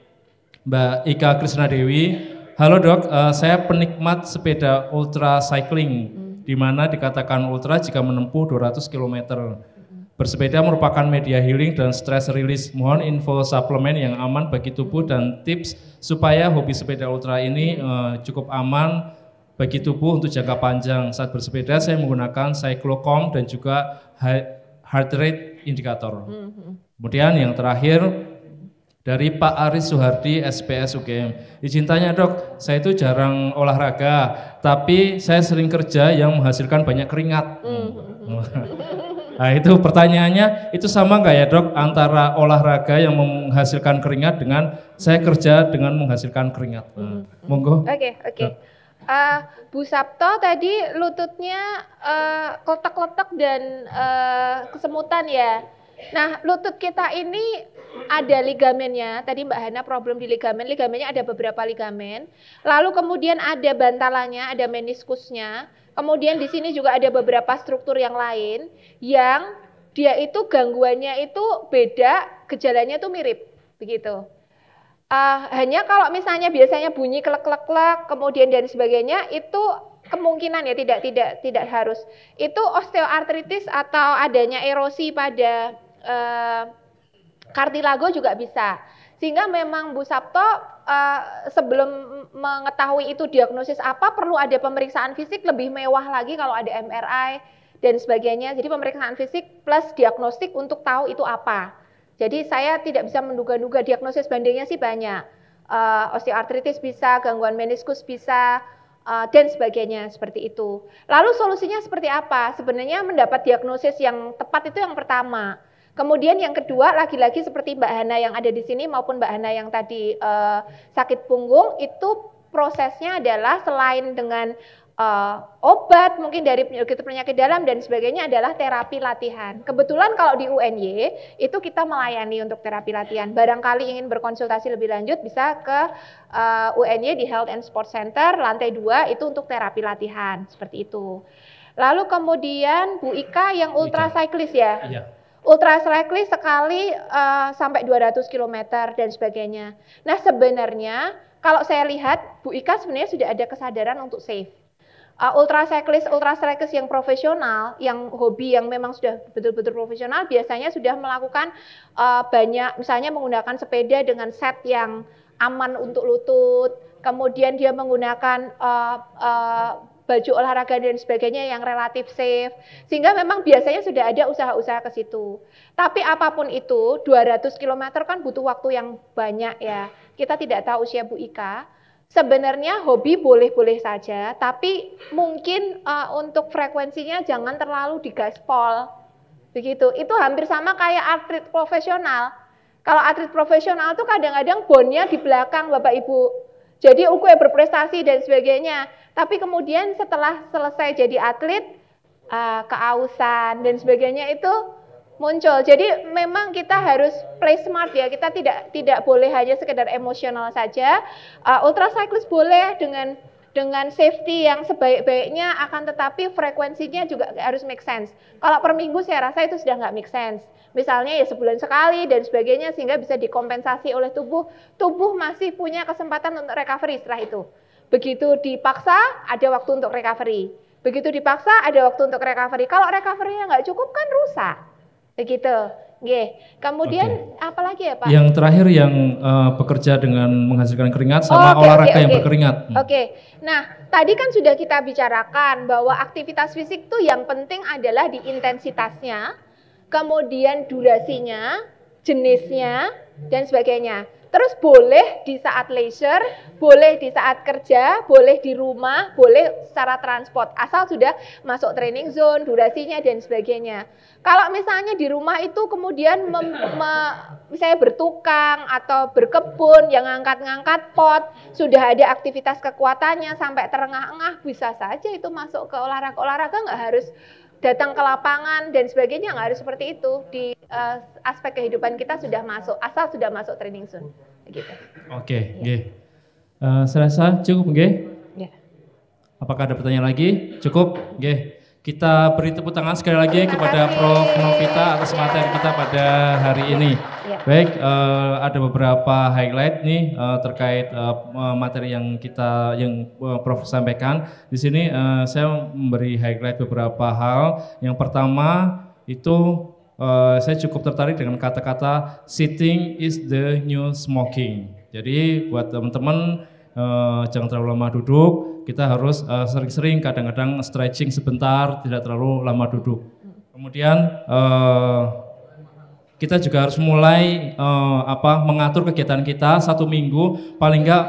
Mbak Ika Krisnadewi. Halo dok, saya penikmat sepeda ultra cycling, di mana dikatakan ultra jika menempuh 200 km. Bersepeda merupakan media healing dan stress release. Mohon info suplemen yang aman bagi tubuh dan tips supaya hobi sepeda ultra ini cukup aman bagi tubuh untuk jangka panjang. Saat bersepeda saya menggunakan cyclocom dan juga heart rate indicator. Kemudian yang terakhir dari Pak Aris Suhardi, SPS UGM. Izin tanya dok, saya itu jarang olahraga, tapi saya sering kerja yang menghasilkan banyak keringat. Nah itu pertanyaannya, itu sama nggak ya dok antara olahraga yang menghasilkan keringat dengan saya kerja dengan menghasilkan keringat? Monggo. Oke. Bu Sabto tadi lututnya kletek-kletek dan kesemutan ya. Nah, lutut kita ini ada ligamennya. Tadi Mbak Hana problem di ligamen. Ligamennya ada beberapa ligamen. Lalu kemudian ada bantalannya, ada meniskusnya. Kemudian di sini juga ada beberapa struktur yang lain yang dia itu gangguannya itu beda, gejalanya itu mirip, begitu. Hanya kalau misalnya biasanya bunyi klek-klek-klek, kemudian dan sebagainya, itu kemungkinan ya tidak harus. Itu osteoartritis atau adanya erosi pada kartilago juga bisa. Sehingga memang Bu Sabto sebelum mengetahui itu diagnosis apa, perlu ada pemeriksaan fisik lebih mewah lagi kalau ada MRI dan sebagainya. Jadi pemeriksaan fisik plus diagnostik untuk tahu itu apa. Jadi saya tidak bisa menduga-duga, diagnosis bandingnya sih banyak. Osteoartritis bisa, gangguan meniskus bisa, dan sebagainya seperti itu. Lalu solusinya seperti apa? Sebenarnya mendapat diagnosis yang tepat itu yang pertama. Kemudian yang kedua, lagi-lagi seperti Mbak Hana yang ada di sini maupun Mbak Hana yang tadi sakit punggung, itu prosesnya adalah selain dengan obat mungkin dari penyakit dalam dan sebagainya adalah terapi latihan. Kebetulan kalau di UNY itu kita melayani untuk terapi latihan. Barangkali ingin berkonsultasi lebih lanjut bisa ke UNY di Health and Sports Center lantai 2 itu untuk terapi latihan seperti itu. Lalu kemudian Bu Ika yang ultra cyclist ya. Iya. Ultra cyclist sekali sampai 200 km dan sebagainya. Nah sebenarnya kalau saya lihat Bu Ika sebenarnya sudah ada kesadaran untuk safe. Ultra cyclist yang profesional, yang hobi, yang memang sudah betul-betul profesional, biasanya sudah melakukan banyak, misalnya menggunakan sepeda dengan set yang aman untuk lutut, kemudian dia menggunakan baju olahraga dan sebagainya yang relatif safe, sehingga memang biasanya sudah ada usaha-usaha ke situ. Tapi apapun itu, 200 km kan butuh waktu yang banyak ya. Kita tidak tahu usia Bu Ika. Sebenarnya hobi boleh-boleh saja, tapi mungkin untuk frekuensinya jangan terlalu digaspol. Begitu. Itu hampir sama kayak atlet profesional. Kalau atlet profesional tuh kadang-kadang bonnya di belakang Bapak Ibu. Jadi berprestasi dan sebagainya. Tapi kemudian setelah selesai jadi atlet, keausan dan sebagainya itu muncul. Jadi memang kita harus play smart ya. Kita tidak boleh hanya sekedar emosional saja. Ultra cyclist boleh dengan safety yang sebaik-baiknya, akan tetapi frekuensinya juga harus make sense. Kalau per minggu saya rasa itu sudah nggak make sense. Misalnya ya sebulan sekali dan sebagainya, sehingga bisa dikompensasi oleh tubuh. Tubuh masih punya kesempatan untuk recovery setelah itu. Begitu dipaksa, ada waktu untuk recovery. Begitu dipaksa, ada waktu untuk recovery. Kalau recovery-nya nggak cukup kan rusak. Begitu. Kemudian apa lagi ya Pak? Yang terakhir yang bekerja dengan menghasilkan keringat sama olahraga yang berkeringat. Nah, tadi kan sudah kita bicarakan bahwa aktivitas fisik tuh yang penting adalah di intensitasnya, kemudian durasinya, jenisnya, dan sebagainya. Terus boleh di saat leisure, boleh di saat kerja, boleh di rumah, boleh secara transport, asal sudah masuk training zone, durasinya, dan sebagainya. Kalau misalnya di rumah itu kemudian misalnya bertukang atau berkebun, yang ngangkat-ngangkat pot, sudah ada aktivitas kekuatannya sampai terengah-engah, bisa saja itu masuk ke olahraga nggak harus datang ke lapangan dan sebagainya, nggak harus seperti itu. Di aspek kehidupan kita sudah masuk, asal sudah masuk training zone. Gitu. Saya rasa cukup, nggih? Ya. Apakah ada pertanyaan lagi? Cukup, nggih. Kita beri tepuk tangan sekali lagi kepada Prof. Novita atas materi kita pada hari ini. Ya. Baik, ada beberapa highlight nih terkait materi yang Prof sampaikan. Di sini saya memberi highlight beberapa hal. Yang pertama itu saya cukup tertarik dengan kata-kata sitting is the new smoking. Jadi buat teman-teman jangan terlalu lama duduk. Kita harus sering-sering kadang-kadang stretching sebentar, tidak terlalu lama duduk. Kemudian kita juga harus mulai mengatur kegiatan kita satu minggu, paling enggak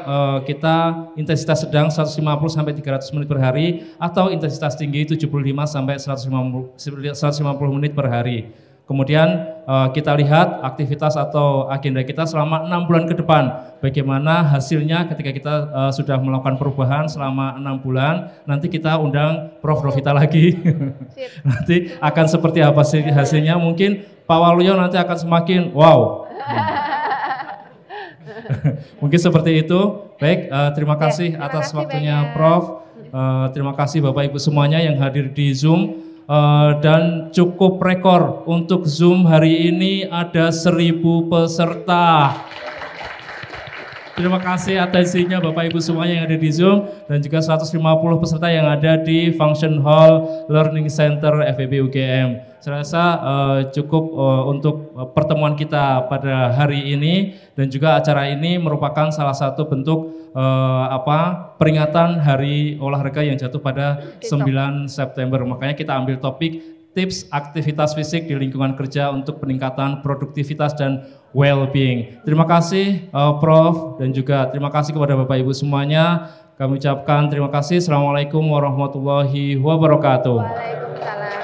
kita intensitas sedang 150 sampai 300 menit per hari atau intensitas tinggi 75 sampai 150 menit per hari. Kemudian kita lihat aktivitas atau agenda kita selama 6 bulan ke depan. Bagaimana hasilnya ketika kita sudah melakukan perubahan selama 6 bulan. Nanti kita undang Prof. Novita lagi. Nanti akan seperti apa hasilnya. Mungkin Pak Waluyo nanti akan semakin wow. Mungkin seperti itu. Baik, terima kasih atas waktunya Prof. Terima kasih Bapak Ibu semuanya yang hadir di Zoom. Dan cukup rekor untuk Zoom hari ini ada 1000 peserta. Terima kasih atensinya Bapak Ibu semuanya yang ada di Zoom dan juga 150 peserta yang ada di Function Hall Learning Center FEB UGM. Saya rasa cukup untuk pertemuan kita pada hari ini dan juga acara ini merupakan salah satu bentuk peringatan Hari Olahraga yang jatuh pada 9 September. Makanya kita ambil topik tips aktivitas fisik di lingkungan kerja untuk peningkatan produktivitas dan well-being. Terima kasih Prof. dan juga terima kasih kepada Bapak Ibu semuanya. Kami ucapkan terima kasih. Assalamualaikum warahmatullahi wabarakatuh. Waalaikumsalam.